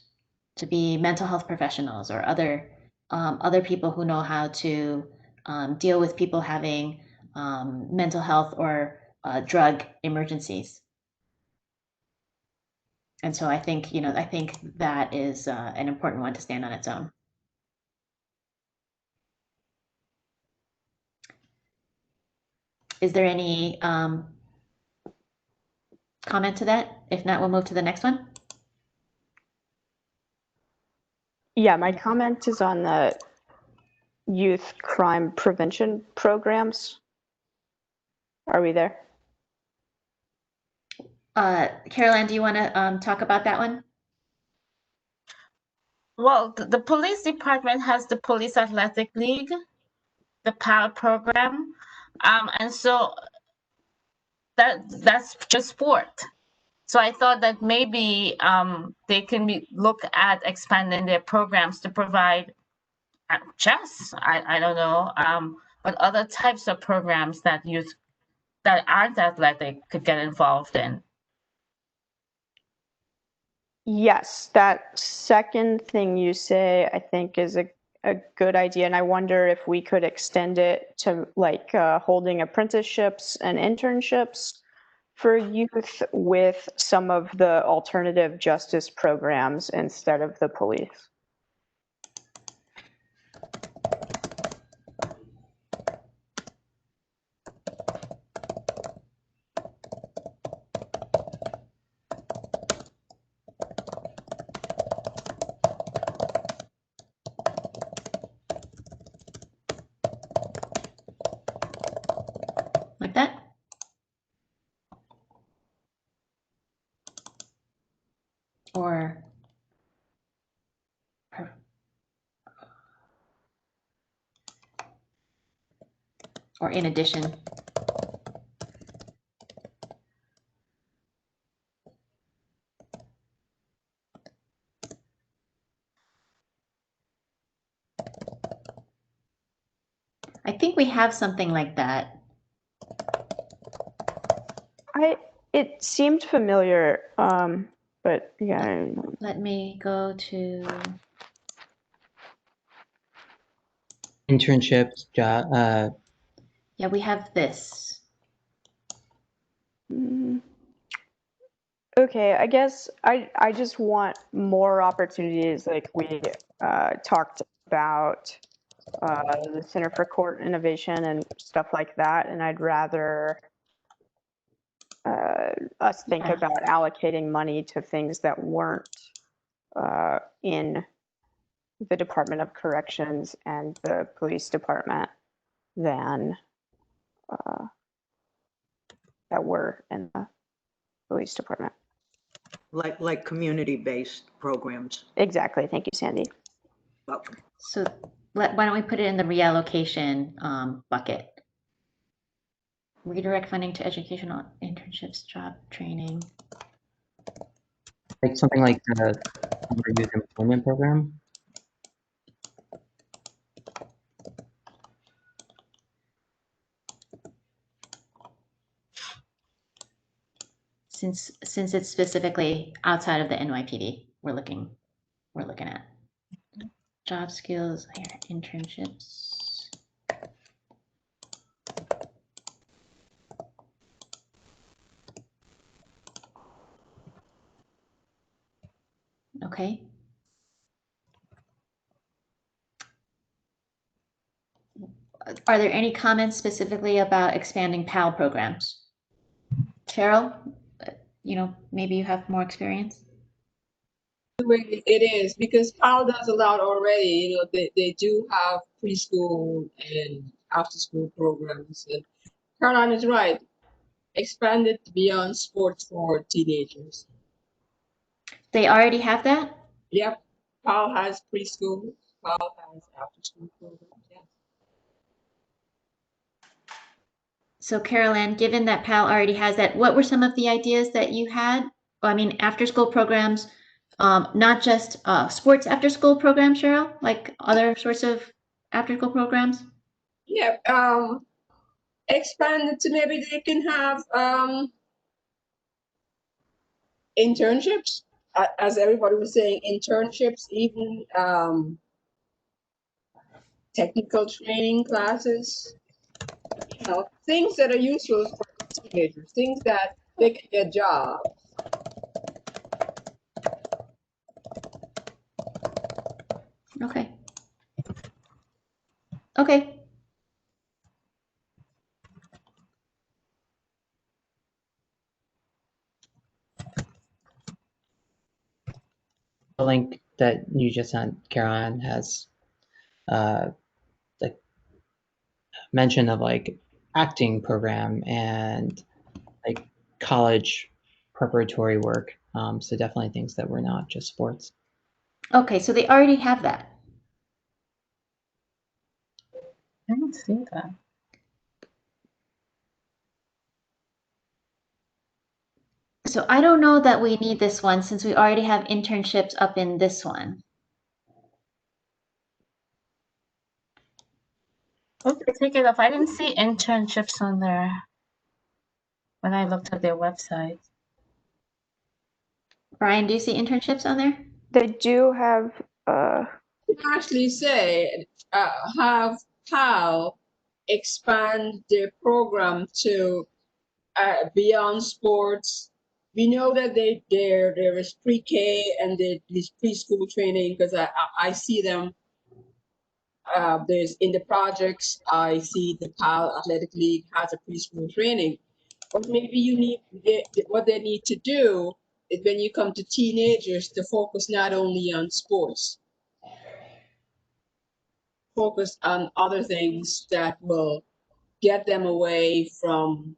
A: to be mental health professionals or other people who know how to deal with people having mental health or drug emergencies. And so I think, I think that is an important one to stand on its own. Is there any comment to that? If not, we'll move to the next one.
H: Yeah, my comment is on the youth crime prevention programs. Are we there?
A: Caroline, do you want to talk about that one?
K: Well, the police department has the Police Athletic League, the PAL program, and so that's just sport. So I thought that maybe they can look at expanding their programs to provide chess. I don't know, but other types of programs that youth that aren't athletic could get involved in.
H: Yes, that second thing you say, I think, is a good idea. And I wonder if we could extend it to like holding apprenticeships and internships for youth with some of the alternative justice programs instead of the police.
A: Like that? Or in addition. I think we have something like that.
H: It seemed familiar, but yeah.
A: Let me go to
I: Internships,
A: yeah, we have this.
H: Okay, I guess I just want more opportunities like we talked about the Center for Court Innovation and stuff like that. And I'd rather us think about allocating money to things that weren't in the Department of Corrections and the police department than that were in the police department.
B: Like community-based programs.
H: Exactly. Thank you, Sandy.
B: Welcome.
A: So why don't we put it in the reallocation bucket? Redirect funding to educational internships, job training.
I: Like something like the Summer Youth Employment Program.
A: Since it's specifically outside of the NYPD, we're looking at job skills, internships. Okay. Are there any comments specifically about expanding PAL programs? Cheryl, maybe you have more experience.
L: The way it is, because PAL does a lot already. They do have preschool and after school programs. And Caroline is right. Expand it beyond sports for teenagers.
A: They already have that?
L: Yep. PAL has preschool. PAL has after school programs. Yeah.
A: So Carol Ann, given that PAL already has that, what were some of the ideas that you had? I mean, after school programs, not just sports after school programs, Cheryl, like other sorts of after school programs?
L: Yeah. Expand it to maybe they can have internships, as everybody was saying, internships, even technical training classes, things that are useful for teenagers, things that they can get jobs.
A: Okay. Okay.
I: The link that you just sent, Caroline, has like mention of like acting program and like college preparatory work. So definitely things that were not just sports.
A: Okay, so they already have that.
K: I don't see that.
A: So I don't know that we need this one since we already have internships up in this one.
K: Okay, take it off. I didn't see internships on there when I looked at their website.
A: Brian, do you see internships on there?
H: They do have.
L: Actually, say have PAL expand their program to beyond sports. We know that there is pre-K and this preschool training because I see them. There's in the projects I see the PAL Athletic League has a preschool training, but maybe what they need to do is when you come to teenagers to focus not only on sports, focus on other things that will get them away from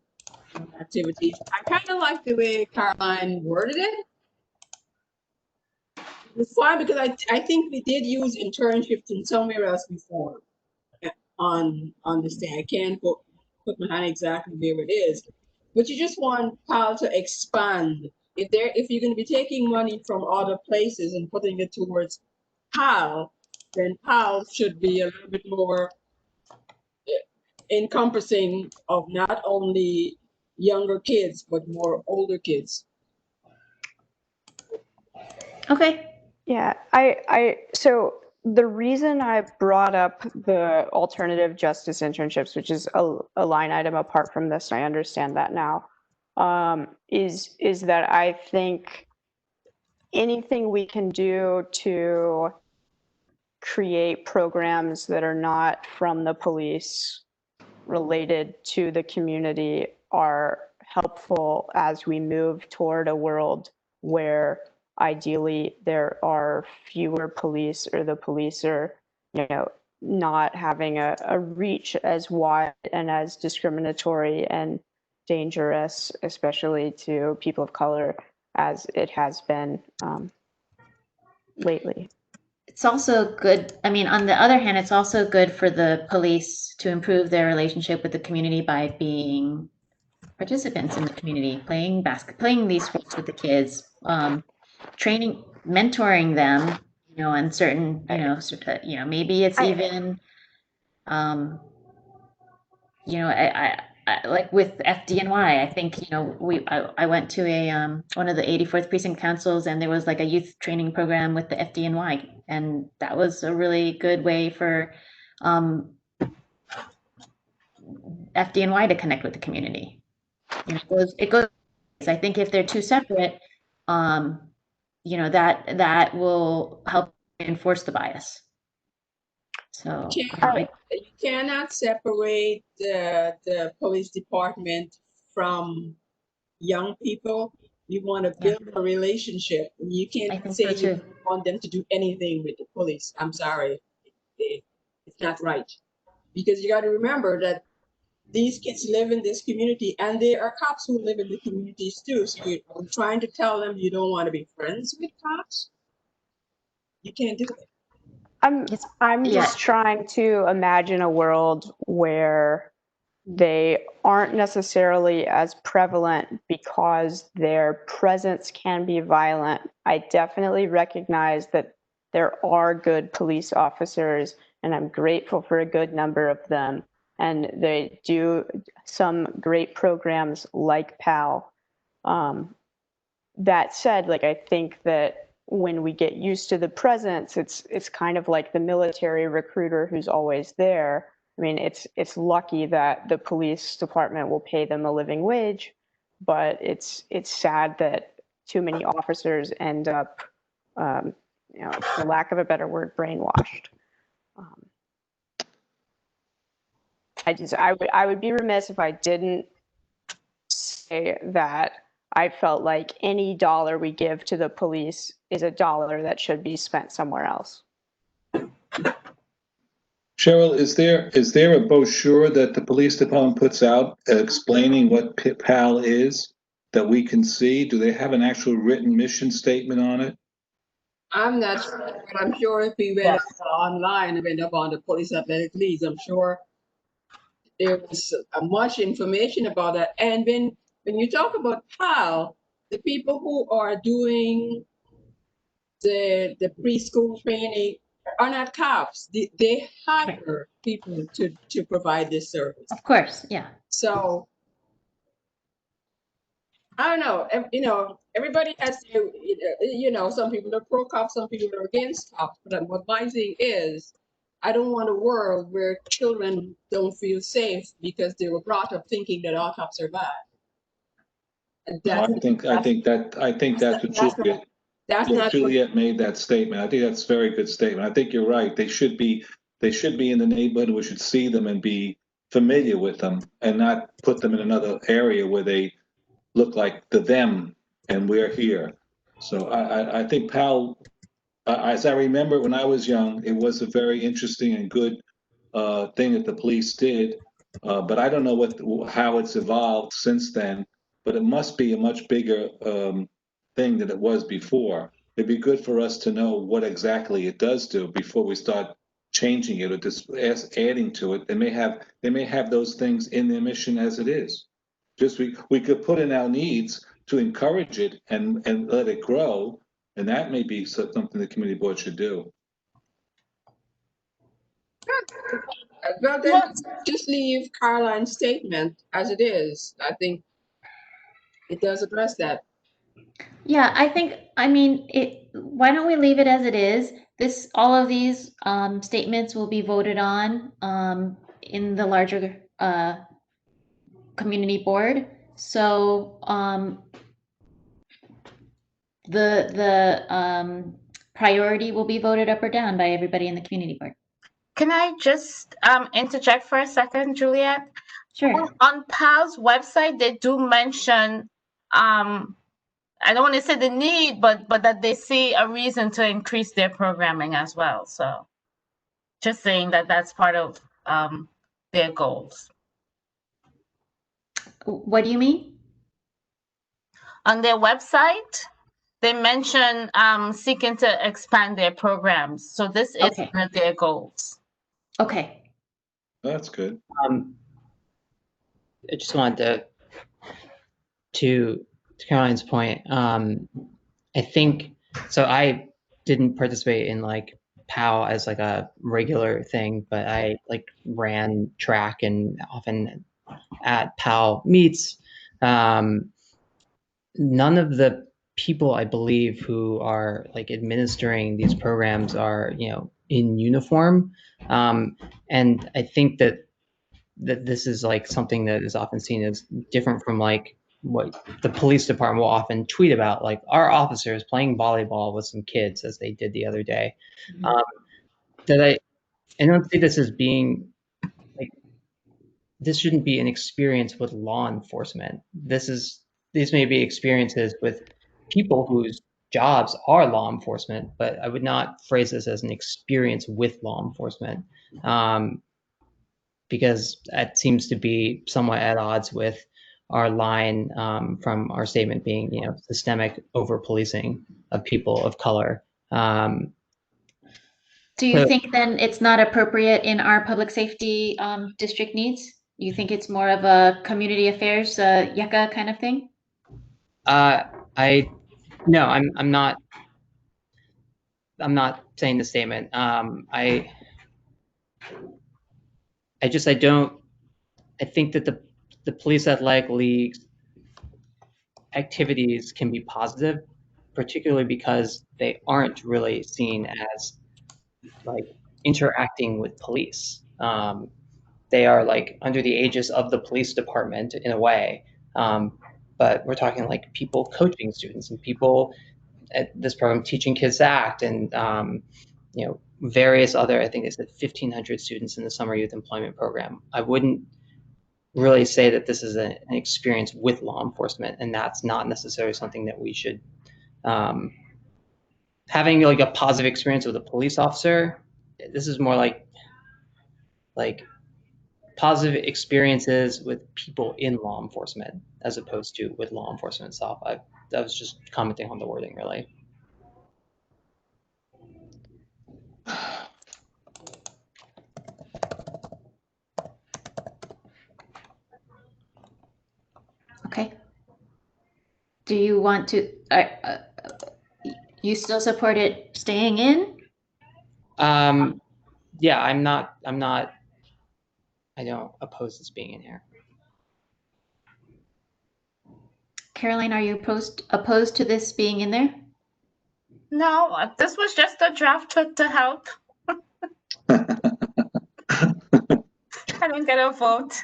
L: activities. I kind of like the way Caroline worded it. It's fine because I think we did use internships in somewhere else before on this thing. I can't put my hand exactly where it is, but you just want PAL to expand. If you're going to be taking money from other places and putting it towards PAL, then PAL should be a little bit more encompassing of not only younger kids but more older kids.
A: Okay.
H: Yeah, so the reason I brought up the alternative justice internships, which is a line item apart from this, I understand that now, is that I think anything we can do to create programs that are not from the police related to the community are helpful as we move toward a world where ideally there are fewer police, or the police are, not having a reach as wide and as discriminatory and dangerous, especially to people of color, as it has been lately.
A: It's also good. I mean, on the other hand, it's also good for the police to improve their relationship with the community by being participants in the community, playing these sports with the kids, training, mentoring them, on certain, maybe it's even, I like with FDNY, I think, I went to one of the 84th precinct councils, and there was like a youth training program with the FDNY, and that was a really good way for FDNY to connect with the community. It goes. I think if they're two separate, that will help enforce the bias. So
L: You cannot separate the police department from young people. You want to build a relationship. You can't say you don't want them to do anything with the police. I'm sorry. It's not right. Because you got to remember that these kids live in this community, and there are cops who live in the communities too. So you're trying to tell them you don't want to be friends with cops. You can't do it.
H: I'm just trying to imagine a world where they aren't necessarily as prevalent because their presence can be violent. I definitely recognize that there are good police officers, and I'm grateful for a good number of them. And they do some great programs like PAL. That said, I think that when we get used to the presence, it's kind of like the military recruiter who's always there. I mean, it's lucky that the police department will pay them a living wage, but it's sad that too many officers end up, for lack of a better word, brainwashed. I would be remiss if I didn't say that I felt like any dollar we give to the police is a dollar that should be spent somewhere else.
E: Cheryl, is there a brochure that the police department puts out explaining what PAL is that we can see? Do they have an actual written mission statement on it?
L: I'm not sure, but I'm sure if we went online and went up on the police athletic leagues, I'm sure there was much information about that. And when you talk about PAL, the people who are doing the preschool training are not cops. They hire people to provide this service.
A: Of course, yeah.
L: So I don't know. Everybody has to, some people are pro cops, some people are against cops. But what my thing is, I don't want a world where children don't feel safe because they were brought up thinking that all cops are bad.
E: I think that's what Juliet made that statement. I think that's a very good statement. I think you're right. They should be in the neighborhood. We should see them and be familiar with them, and not put them in another area where they look like them and we're here. So I think PAL, as I remember when I was young, it was a very interesting and good thing that the police did. But I don't know how it's evolved since then. But it must be a much bigger thing than it was before. It'd be good for us to know what exactly it does do before we start changing it or just adding to it. They may have those things in their mission as it is. Just we could put in our needs to encourage it and let it grow, and that may be something the community board should do.
L: Well, then just leave Caroline's statement as it is. I think it does address that.
A: Yeah, why don't we leave it as it is? All of these statements will be voted on in the larger community board. So the priority will be voted up or down by everybody in the community board.
K: Can I just interject for a second, Juliet?
A: Sure.
K: On PAL's website, they do mention, I don't want to say the need, but that they see a reason to increase their programming as well. So just saying that that's part of their goals.
A: What do you mean?
K: On their website, they mention seeking to expand their programs. So this is
A: Okay.
K: one of their goals.
A: Okay.
E: That's good.
I: I just wanted to Caroline's point. I think so. I didn't participate in like POW as like a regular thing, but I like ran track and often at POW meets. None of the people I believe who are like administering these programs are, you know, in uniform. And I think that this is like something that is often seen as different from like what the police department will often tweet about, like our officers playing volleyball with some kids as they did the other day. That I don't see this as being like, this shouldn't be an experience with law enforcement. These may be experiences with people whose jobs are law enforcement, but I would not phrase this as an experience with law enforcement. Because that seems to be somewhat at odds with our line from our statement being, you know, systemic over-policing of people of color.
A: Do you think then it's not appropriate in our public safety district needs? You think it's more of a community affairs, yucca kind of thing?
I: No, I'm not saying the statement. I think that the police athletic leagues activities can be positive, particularly because they aren't really seen as like interacting with police. They are like under the aegis of the police department in a way. But we're talking like people coaching students and people at this program teaching kids to act, and you know, various other, I think they said 1,500 students in the summer youth employment program. I wouldn't really say that this is an experience with law enforcement, and that's not necessarily something that we should having like a positive experience with a police officer. This is more like positive experiences with people in law enforcement as opposed to with law enforcement itself. I was just commenting on the wording, really.
A: Okay. Do you want to, you still support it staying in?
I: Yeah, I don't oppose this being in here.
A: Caroline, are you opposed to this being in there?
K: No, this was just a draft to help. I don't get a vote.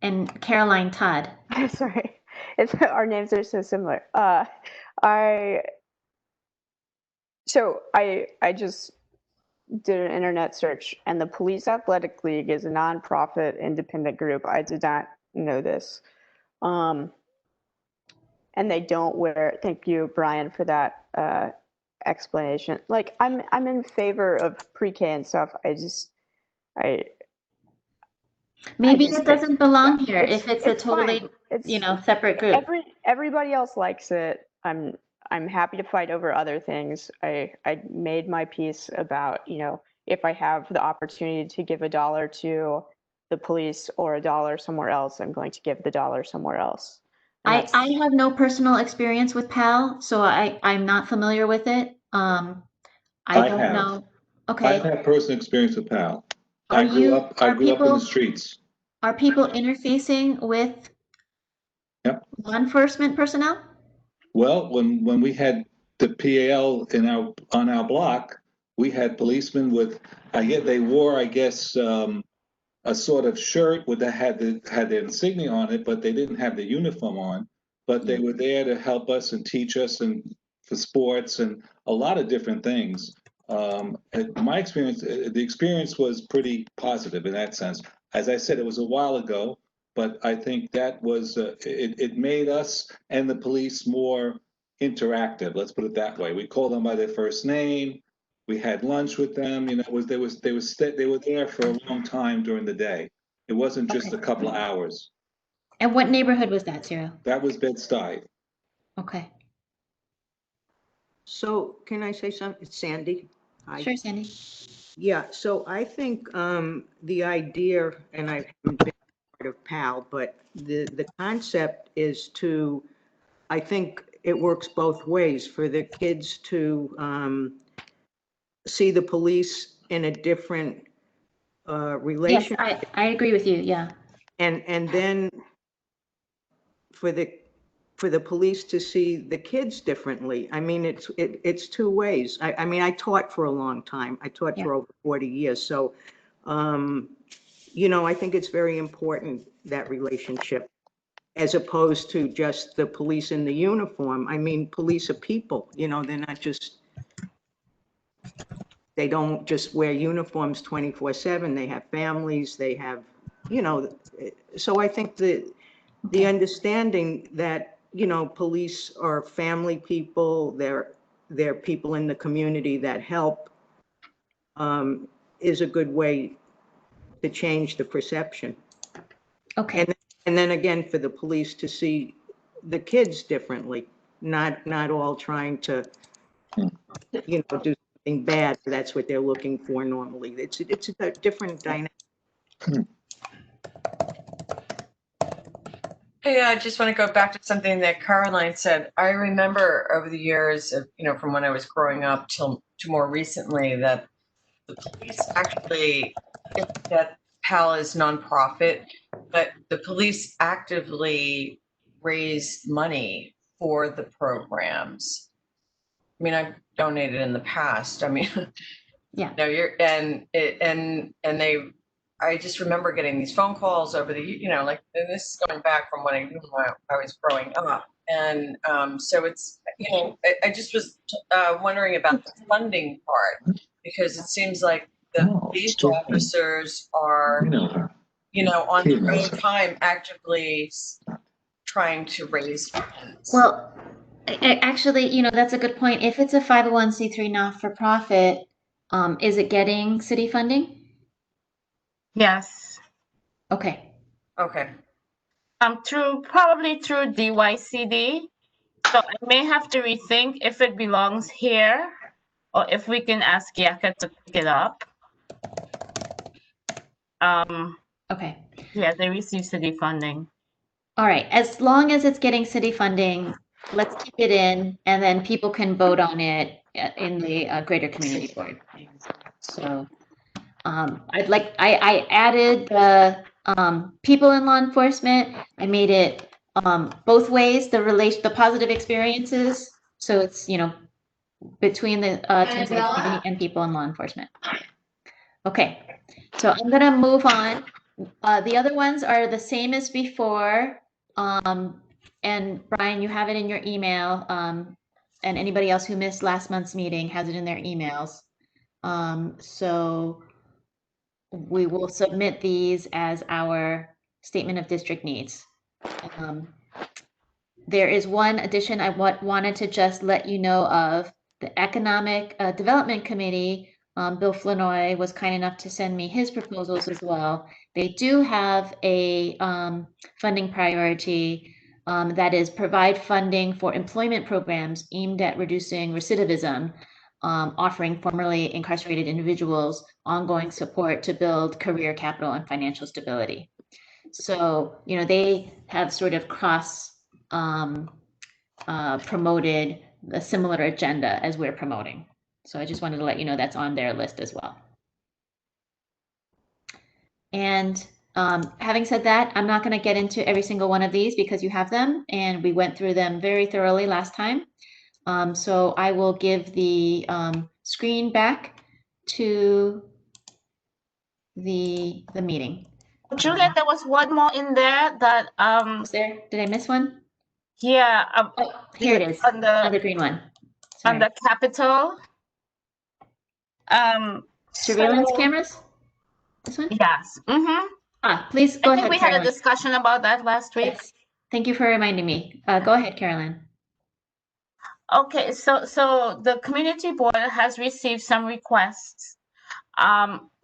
A: And Caroline Todd.
H: Sorry, our names are so similar. I just did an internet search, and the Police Athletic League is a nonprofit independent group. I did not know this. And they don't wear, thank you, Brian, for that explanation. Like, I'm in favor of pre-K and stuff.
A: Maybe it doesn't belong here if it's a totally,
H: fine.
A: you know, separate group.
H: Everybody else likes it. I'm happy to fight over other things. I made my piece about, you know, if I have the opportunity to give $1 to the police or $1 somewhere else, I'm going to give the $1 somewhere else.
A: I have no personal experience with PAL, so I'm not familiar with it. I don't know. Okay.
E: I've had personal experience with PAL.
A: I grew
E: up in the streets.
A: Are people interfacing with law enforcement personnel?
E: Well, when we had the PAL on our block, we had policemen with, they wore, a sort of shirt with that had the insignia on it, but they didn't have the uniform on. but they were there to help us and teach us and for sports and a lot of different things. My experience, the experience was pretty positive in that sense. As I said, it was a while ago, but I think that was, it made us and the police more interactive. Let's put it that way. We called them by their first name. We had lunch with them. You know, they were there for a long time during the day. It wasn't just a couple of hours.
A: And what neighborhood was that, Cyril?
E: That was Bed-Stuy.
A: Okay.
B: So can I say something? It's Sandy. Hi.
A: Sure, Sandy.
B: Yeah, so I think the idea, and I haven't been part of PAL, but the concept is to, I think it works both ways for the kids to see the police in a different relation.
A: Yes, I agree with you. Yeah.
B: And then for the police to see the kids differently. I mean, it's two ways. I mean, I taught for a long time. I taught for over 40 years. So, you know, I think it's very important, that relationship, as opposed to just the police in the uniform. I mean, police are people, you know, they're not just, they don't just wear uniforms 24/7. They have families, they have, you know, so I think the understanding that, you know, police are family people, they're people in the community that help, is a good way to change the perception.
A: Okay.
B: And then again, for the police to see the kids differently, not all trying to, you know, do something bad. That's what they're looking for normally. It's a different dynamic.
F: Hey, I just want to go back to something that Caroline said. I remember over the years, you know, from when I was growing up to more recently, that the police actually, that PAL is nonprofit, but the police actively raise money for the programs. I mean, I've donated in the past. I mean,
A: yeah.
F: No, and they. I just remember getting these phone calls over the, you know, like, and this is going back from when I was growing up, and so it's, you know, I just was wondering about the funding part, because it seems like the police officers are, you know, on their own time actively trying to raise funds.
A: Well, actually, you know, that's a good point. If it's a 501c3 not-for-profit, is it getting city funding?
K: Yes.
A: Okay.
F: Okay.
K: Probably through DYCD. So I may have to rethink if it belongs here or if we can ask Yaka to pick it up.
A: Okay.
K: Yeah, they receive city funding.
A: All right. As long as it's getting city funding, let's keep it in, and then people can vote on it in the greater community board. So I added the people in law enforcement. I made it both ways, the positive experiences. So it's, you know, between the community and people in law enforcement. Okay, so I'm gonna move on. The other ones are the same as before. And Brian, you have it in your email. And anybody else who missed last month's meeting has it in their emails. So we will submit these as our statement of district needs. There is one addition I wanted to just let you know of. The Economic Development Committee, Bill Flanoy was kind enough to send me his proposals as well. They do have a funding priority that is provide funding for employment programs aimed at reducing recidivism, offering formerly incarcerated individuals ongoing support to build career capital and financial stability. So, you know, they have sort of promoted a similar agenda as we're promoting. So I just wanted to let you know that's on their list as well. And having said that, I'm not going to get into every single one of these because you have them and we went through them very thoroughly last time. So I will give the screen back to the meeting.
K: Juliet, there was one more in there that
A: was there? Did I miss one?
K: Yeah,
A: Oh, here it is.
K: on
A: Another green one.
K: on
A: Sorry.
K: the Capitol.
A: Surveillance
K: So-
A: cameras? This one?
K: Yes. Mm-hmm.
A: Please go
K: I
A: ahead,
K: think we had a
A: Caroline.
K: discussion about that last week.
A: Yes. Thank you for reminding me. Go ahead, Caroline.
K: Okay, so the community board has received some requests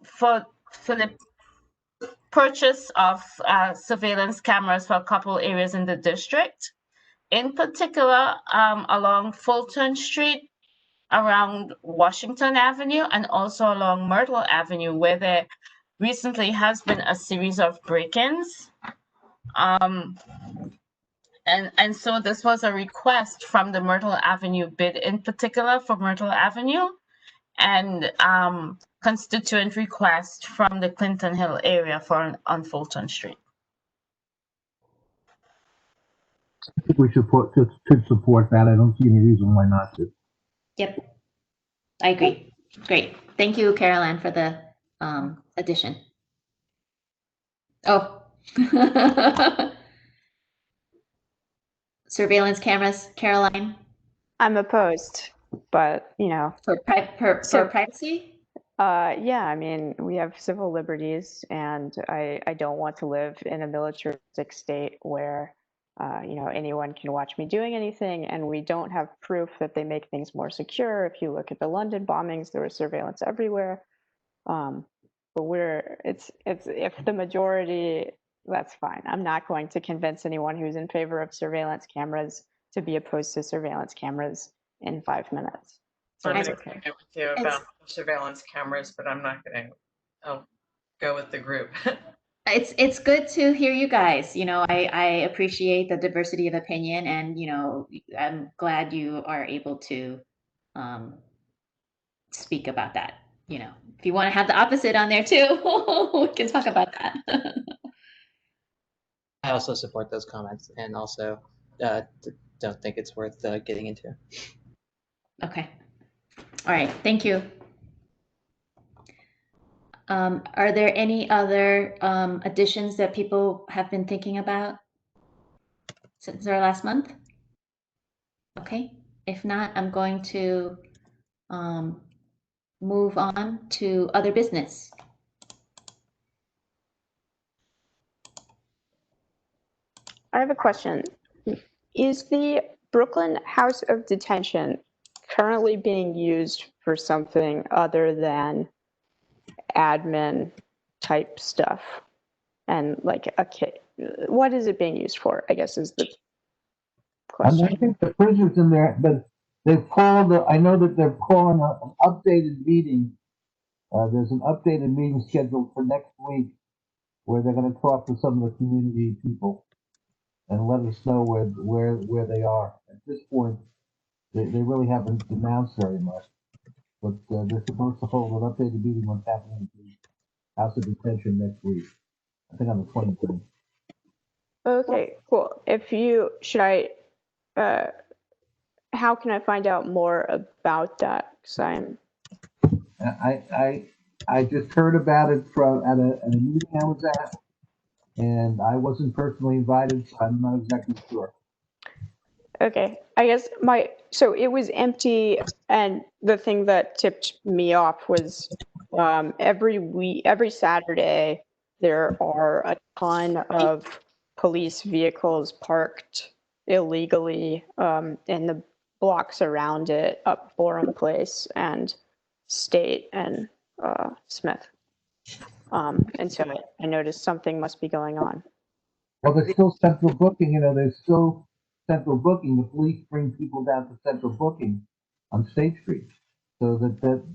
K: for the purchase of surveillance cameras for a couple areas in the district. In particular, along Fulton Street, around Washington Avenue, and also along Myrtle Avenue, where there recently has been a series of break-ins. And so this was a request from the Myrtle Avenue bid, in particular for Myrtle Avenue, and constituent request from the Clinton Hill area for on Fulton Street.
D: I think we should support that. I don't see any reason why not to.
A: Yep. I agree. Great. Thank you, Caroline, for the addition. Oh. Surveillance cameras, Caroline?
H: I'm opposed, but you know.
A: For privacy?
H: Yeah, I mean, we have civil liberties, and I don't want to live in a militaristic state where, you know, anyone can watch me doing anything, and we don't have proof that they make things more secure. If you look at the London bombings, there was surveillance everywhere. But it's if the majority, that's fine. I'm not going to convince anyone who's in favor of surveillance cameras to be opposed to surveillance cameras in 5 minutes. So
F: I'm
H: it's
F: in
H: okay.
F: agreement with you about surveillance cameras, but I'm not going to. I'll go with the group.
A: It's good to hear you guys. You know, I appreciate the diversity of opinion, and you know, I'm glad you are able to speak about that. You know, if you want to have the opposite on there too, we can talk about that.
I: I also support those comments, and also don't think it's worth getting into.
A: Okay. All right. Thank you. Are there any other additions that people have been thinking about since our last month? Okay. If not, I'm going to move on to other business.
H: I have a question. Is the Brooklyn House of Detention currently being used for something other than admin type stuff? And like, okay, what is it being used for, I guess is the question.
D: I think the prisoners in there, but they've called, I know that they're calling an updated meeting. There's an updated meeting scheduled for next week where they're going to talk to some of the community people and let us know where they are. At this point, they really haven't announced very much, but they're supposed to hold an updated meeting what's happening at the House of Detention next week. I think on the 23rd.
H: Okay, cool. How can I find out more about that? Because
D: I just heard about it at a meeting I was at, and I wasn't personally invited, so I'm not exactly sure.
H: Okay, I guess so it was empty, and the thing that tipped me off was every Saturday there are a ton of police vehicles parked illegally in the blocks around it, up Forum Place and State and Smith. And so I noticed something must be going on.
D: Well, there's still central booking, you know, there's still central booking. The police bring people down to central booking on State Street. So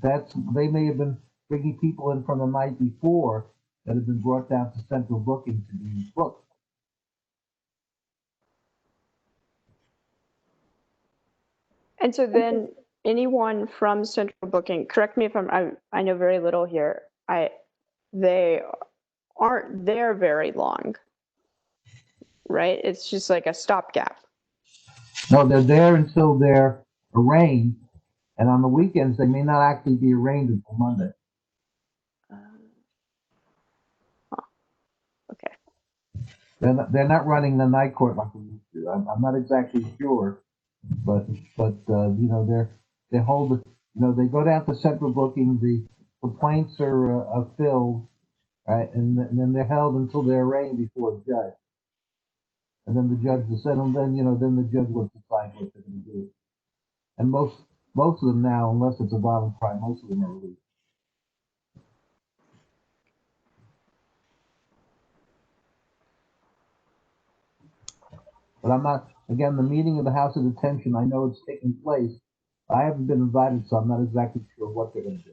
D: that's, they may have been bringing people in from the night before that have been brought down to central booking to be booked.
H: And so then anyone from central booking, correct me if I know very little here, they aren't there very long, right? It's just like a stopgap.
D: No, they're there until they're arraigned, and on the weekends they may not actually be arraigned until Monday.
H: Okay.
D: They're not running the night court like they used to. I'm not exactly sure, but you know, they hold, you know, they go down to central booking, the complaints are filled, right, and then they're held until they're arraigned before the judge. And then the judge will settle, then, you know, then the judge will decide what they're going to do. And most of them now, unless it's a violent crime, most of them are released. But I'm not, again, the meeting of the House of Detention, I know it's taking place. I haven't been invited, so I'm not exactly sure what they're going to do.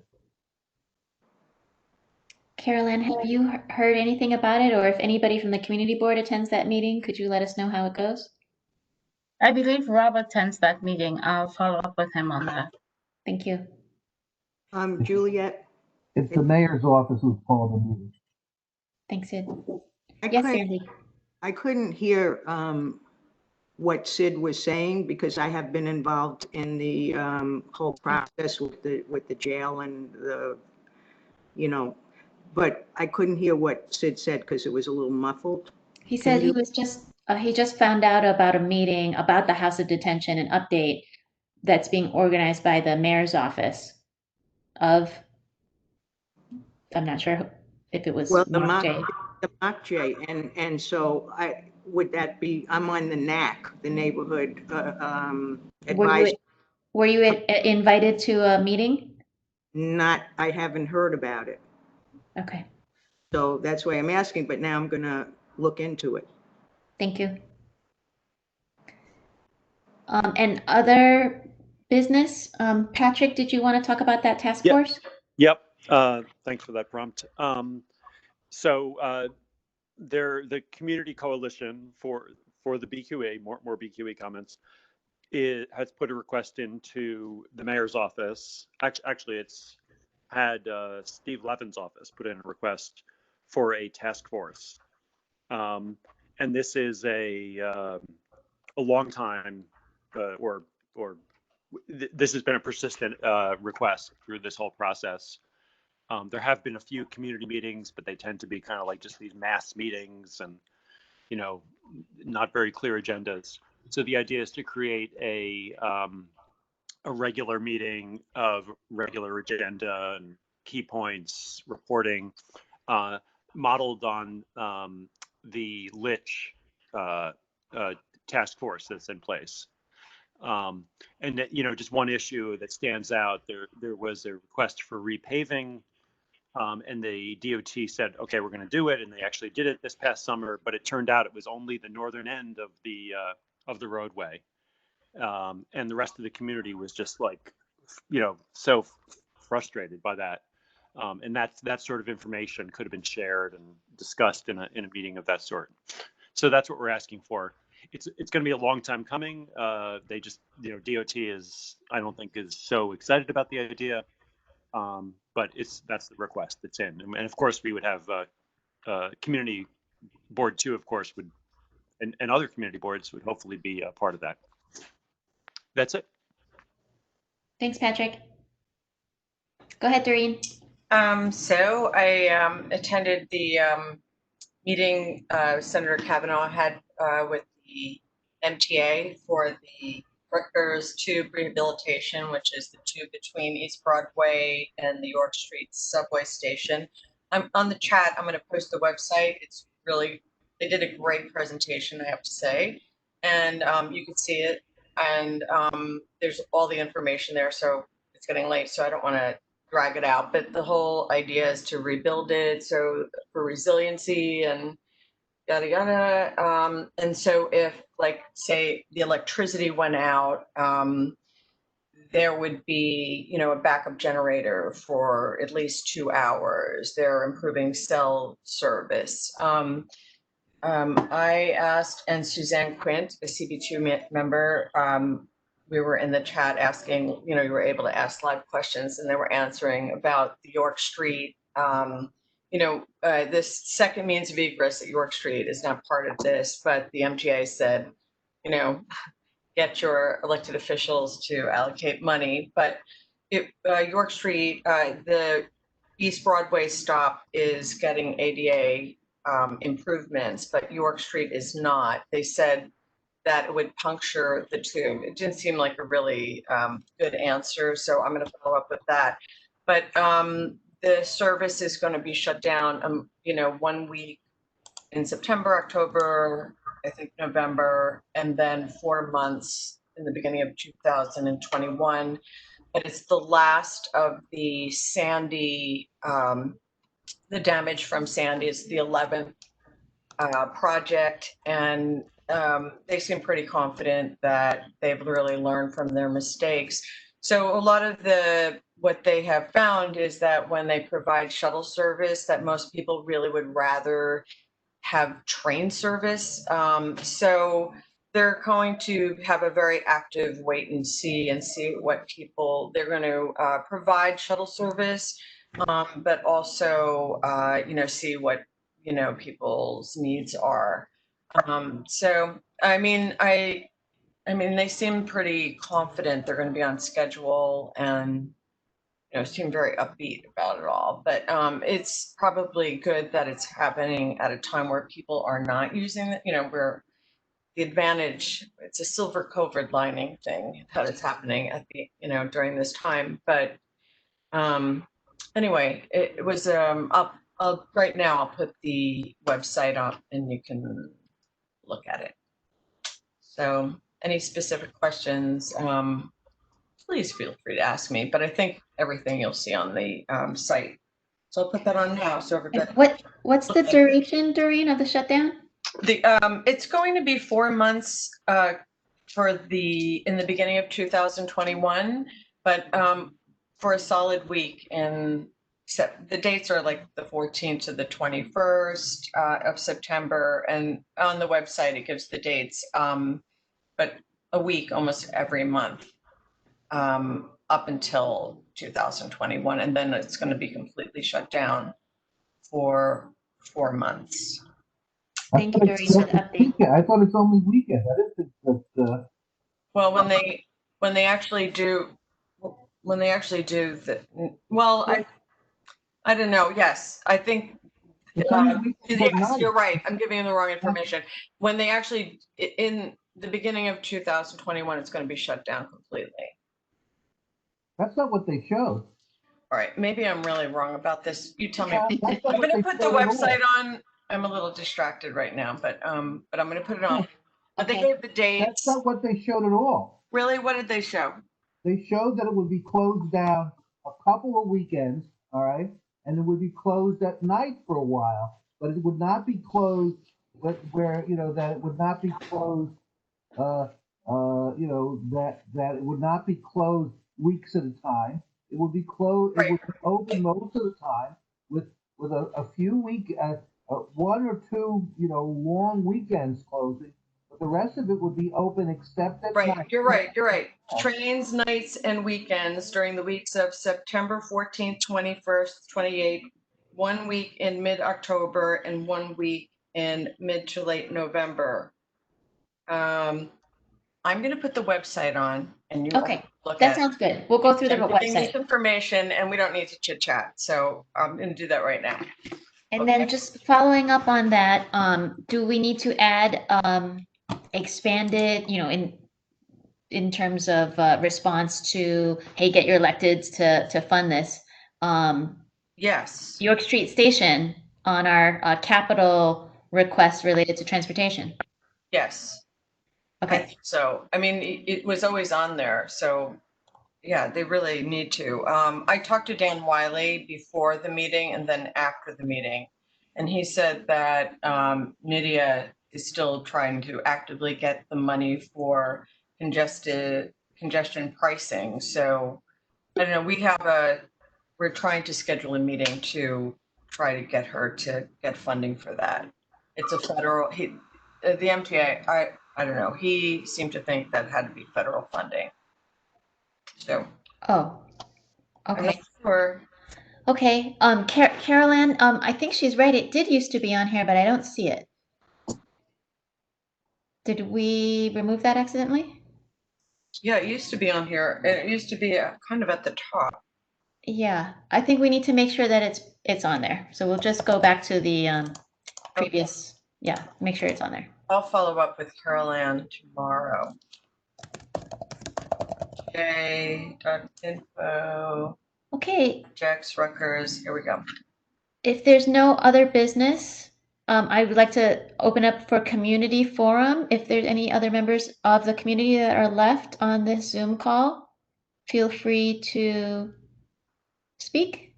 A: Carolyn, have you heard anything about it, or if anybody from the community board attends that meeting, could you let us know how it goes?
K: I believe Rob attends that meeting. I'll follow up with him on that.
A: Thank you.
B: Juliet?
D: It's the mayor's office who's called the meeting.
A: Thanks, Sid.
B: I
A: Yes,
B: couldn't-
A: Sandy.
B: I couldn't hear what Sid was saying because I have been involved in the whole process with the jail and the, you know, but I couldn't hear what Sid said because it was a little muffled.
A: He said he was he just found out about a meeting about the House of Detention, an update that's being organized by the mayor's office of, I'm not sure if it was
B: the
A: Mark J.
B: Mock J, and so would that be, I'm on the NAC, the neighborhood advisory.
A: Were you invited to a meeting?
B: I haven't heard about it.
A: Okay.
B: So that's why I'm asking, but now I'm gonna look into it.
A: Thank you. And other business, Patrick, did you want to talk about that task force?
M: Yep. Thanks for that prompt. So the community coalition for the BQE, more BQE comments, has put a request into the mayor's office. Actually, it's had Steve Levin's office put in a request for a task force, and this is a long time, or this has been a persistent request through this whole process. There have been a few community meetings, but they tend to be kind of like just these mass meetings and, you know, not very clear agendas. So the idea is to create a regular meeting of regular agenda and key points, reporting, modeled on the Lich task force that's in place. And you know, just one issue that stands out, there was a request for repaving, and the DOT said, okay, we're going to do it, and they actually did it this past summer, but it turned out it was only the northern end of the roadway, and the rest of the community was just like, you know, so frustrated by that, and that sort of information could have been shared and discussed in a meeting of that sort. So that's what we're asking for. It's going to be a long time coming. They just, you know, DOT is, I don't think, is so excited about the idea, but that's the request that's in. And of course, we would have community board 2, of course, would, and other community boards would hopefully be a part of that. That's it.
A: Thanks, Patrick. Go ahead, Doreen.
F: So I attended the meeting Senator Kavanaugh had with the MTA for the Rutgers Tube rehabilitation, which is the tube between East Broadway and the York Street subway station. I'm on the chat. I'm going to post the website. It's really, they did a great presentation, I have to say, and you can see it. And there's all the information there. So it's getting late, so I don't want to drag it out. But the whole idea is to rebuild it, so for resiliency and yada yada. And so if, like, say the electricity went out, there would be, you know, a backup generator for at least 2 hours. They're improving cell service. I asked, and Suzanne Quint, a CB2 member, we were in the chat asking, you know, you were able to ask live questions, and they were answering about the York Street. You know, this second means of egress at York Street is not part of this, but the MTA said, you know, get your elected officials to allocate money. But York Street, the East Broadway stop is getting ADA improvements, but York Street is not. They said that it would puncture the tube. It didn't seem like a really good answer, so I'm going to follow up with that. But the service is going to be shut down, 1 week in September, October, I think November, and then 4 months in the beginning of 2021. But it's the last of the Sandy, the damage from Sandy. It's the 11th project, and they seem pretty confident that they've really learned from their mistakes. So a lot of what they have found is that when they provide shuttle service, that most people really would rather have train service. So they're going to have a very active wait and see what people, they're going to provide shuttle service, but also, see what, people's needs are. So, I mean, they seem pretty confident they're going to be on schedule and, seem very upbeat about it all. But it's probably good that it's happening at a time where people are not using it, where the advantage, it's a silver COVID lining thing that it's happening at the, during this time. But anyway, it was right now I'll put the website up and you can look at it. So any specific questions, please feel free to ask me, but I think everything you'll see on the site. So I'll put that on now. So everybody.
A: What's the duration, Doreen, of the shutdown?
F: It's going to be 4 months in the beginning of 2021, but for a solid week. And the dates are like the 14th to the 21st of September, and on the website it gives the dates, but a week almost every month. Up until 2021, and then it's going to be completely shut down for 4 months.
A: Thank you, Doreen, for the update.
D: I thought it's only weekend. I didn't think that.
F: Well, when they actually do the, well, I don't know. Yes, I think. Yes, you're right. I'm giving you the wrong information. When they actually, in the beginning of 2021, it's going to be shut down completely.
D: That's not what they showed.
F: All right, maybe I'm really wrong about this. You tell me.
D: Yeah,
F: I'm going to put the website on. I'm a little distracted right now, but I'm going to put it on. But they gave the dates.
D: That's not what they showed at all.
F: Really? What did they show?
D: They showed that it would be closed down a couple of weekends, all right, and it would be closed at night for a while, but it would not be closed. That it would not be closed. That it would not be closed weeks at a time. It would be closed. Right. It would be open most of the time with a few one or two long weekends closing. But the rest of it would be open except at night.
F: You're right. Trains, nights, and weekends during the weeks of September 14th, 21st, 28th, 1 week in mid-October, and 1 week in mid to late November. I'm going to put the website on, and you
A: okay. Look that sounds good. We'll go through the website.
F: This information, and we don't need to chit chat. So I'm going to do that right now.
A: And then just following up on that, do we need to add expanded, in terms of response to, hey, get your electeds to fund this?
F: Yes.
A: York Street Station on our capital request related to transportation.
F: Yes.
A: Okay.
F: So, I mean, it was always on there. So, yeah, they really need to. I talked to Dan Wiley before the meeting and then after the meeting, and he said that Nydia is still trying to actively get the money for congestion pricing. So, I don't know. We're trying to schedule a meeting to try to get her to get funding for that. It's a federal. The MTA. I don't know. He seemed to think that had to be federal funding. So.
A: Oh, okay.
F: I'm not sure.
A: Okay. Carolyn, I think she's right. It did used to be on here, but I don't see it. Did we remove that accidentally?
F: Yeah, it used to be on here. It used to be kind of at the top.
A: Yeah, I think we need to make sure that it's on there. So we'll just go back to the previous. Yeah, make sure it's on there.
F: I'll follow up with Caroline tomorrow. J.info.
A: Okay,
F: Jax Rutgers. Here we go.
A: if there's no other business, I would like to open up for community forum. If there's any other members of the community that are left on this Zoom call, feel free to speak.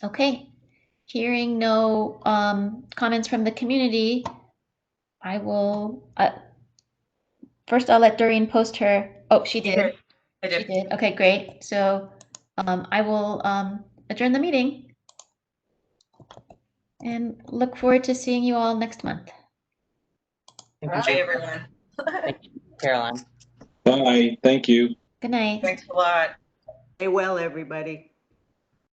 A: Okay, hearing no comments from the community, I will, first I'll let Doreen post her, oh, she did.
F: I
A: She
F: did.
A: did, okay, great. So I will adjourn the meeting and look forward to seeing you all next month.
F: Bye, everyone.
I: Thank you, Caroline.
E: Bye, thank you.
A: Good night.
F: Thanks a lot.
B: Stay well, everybody.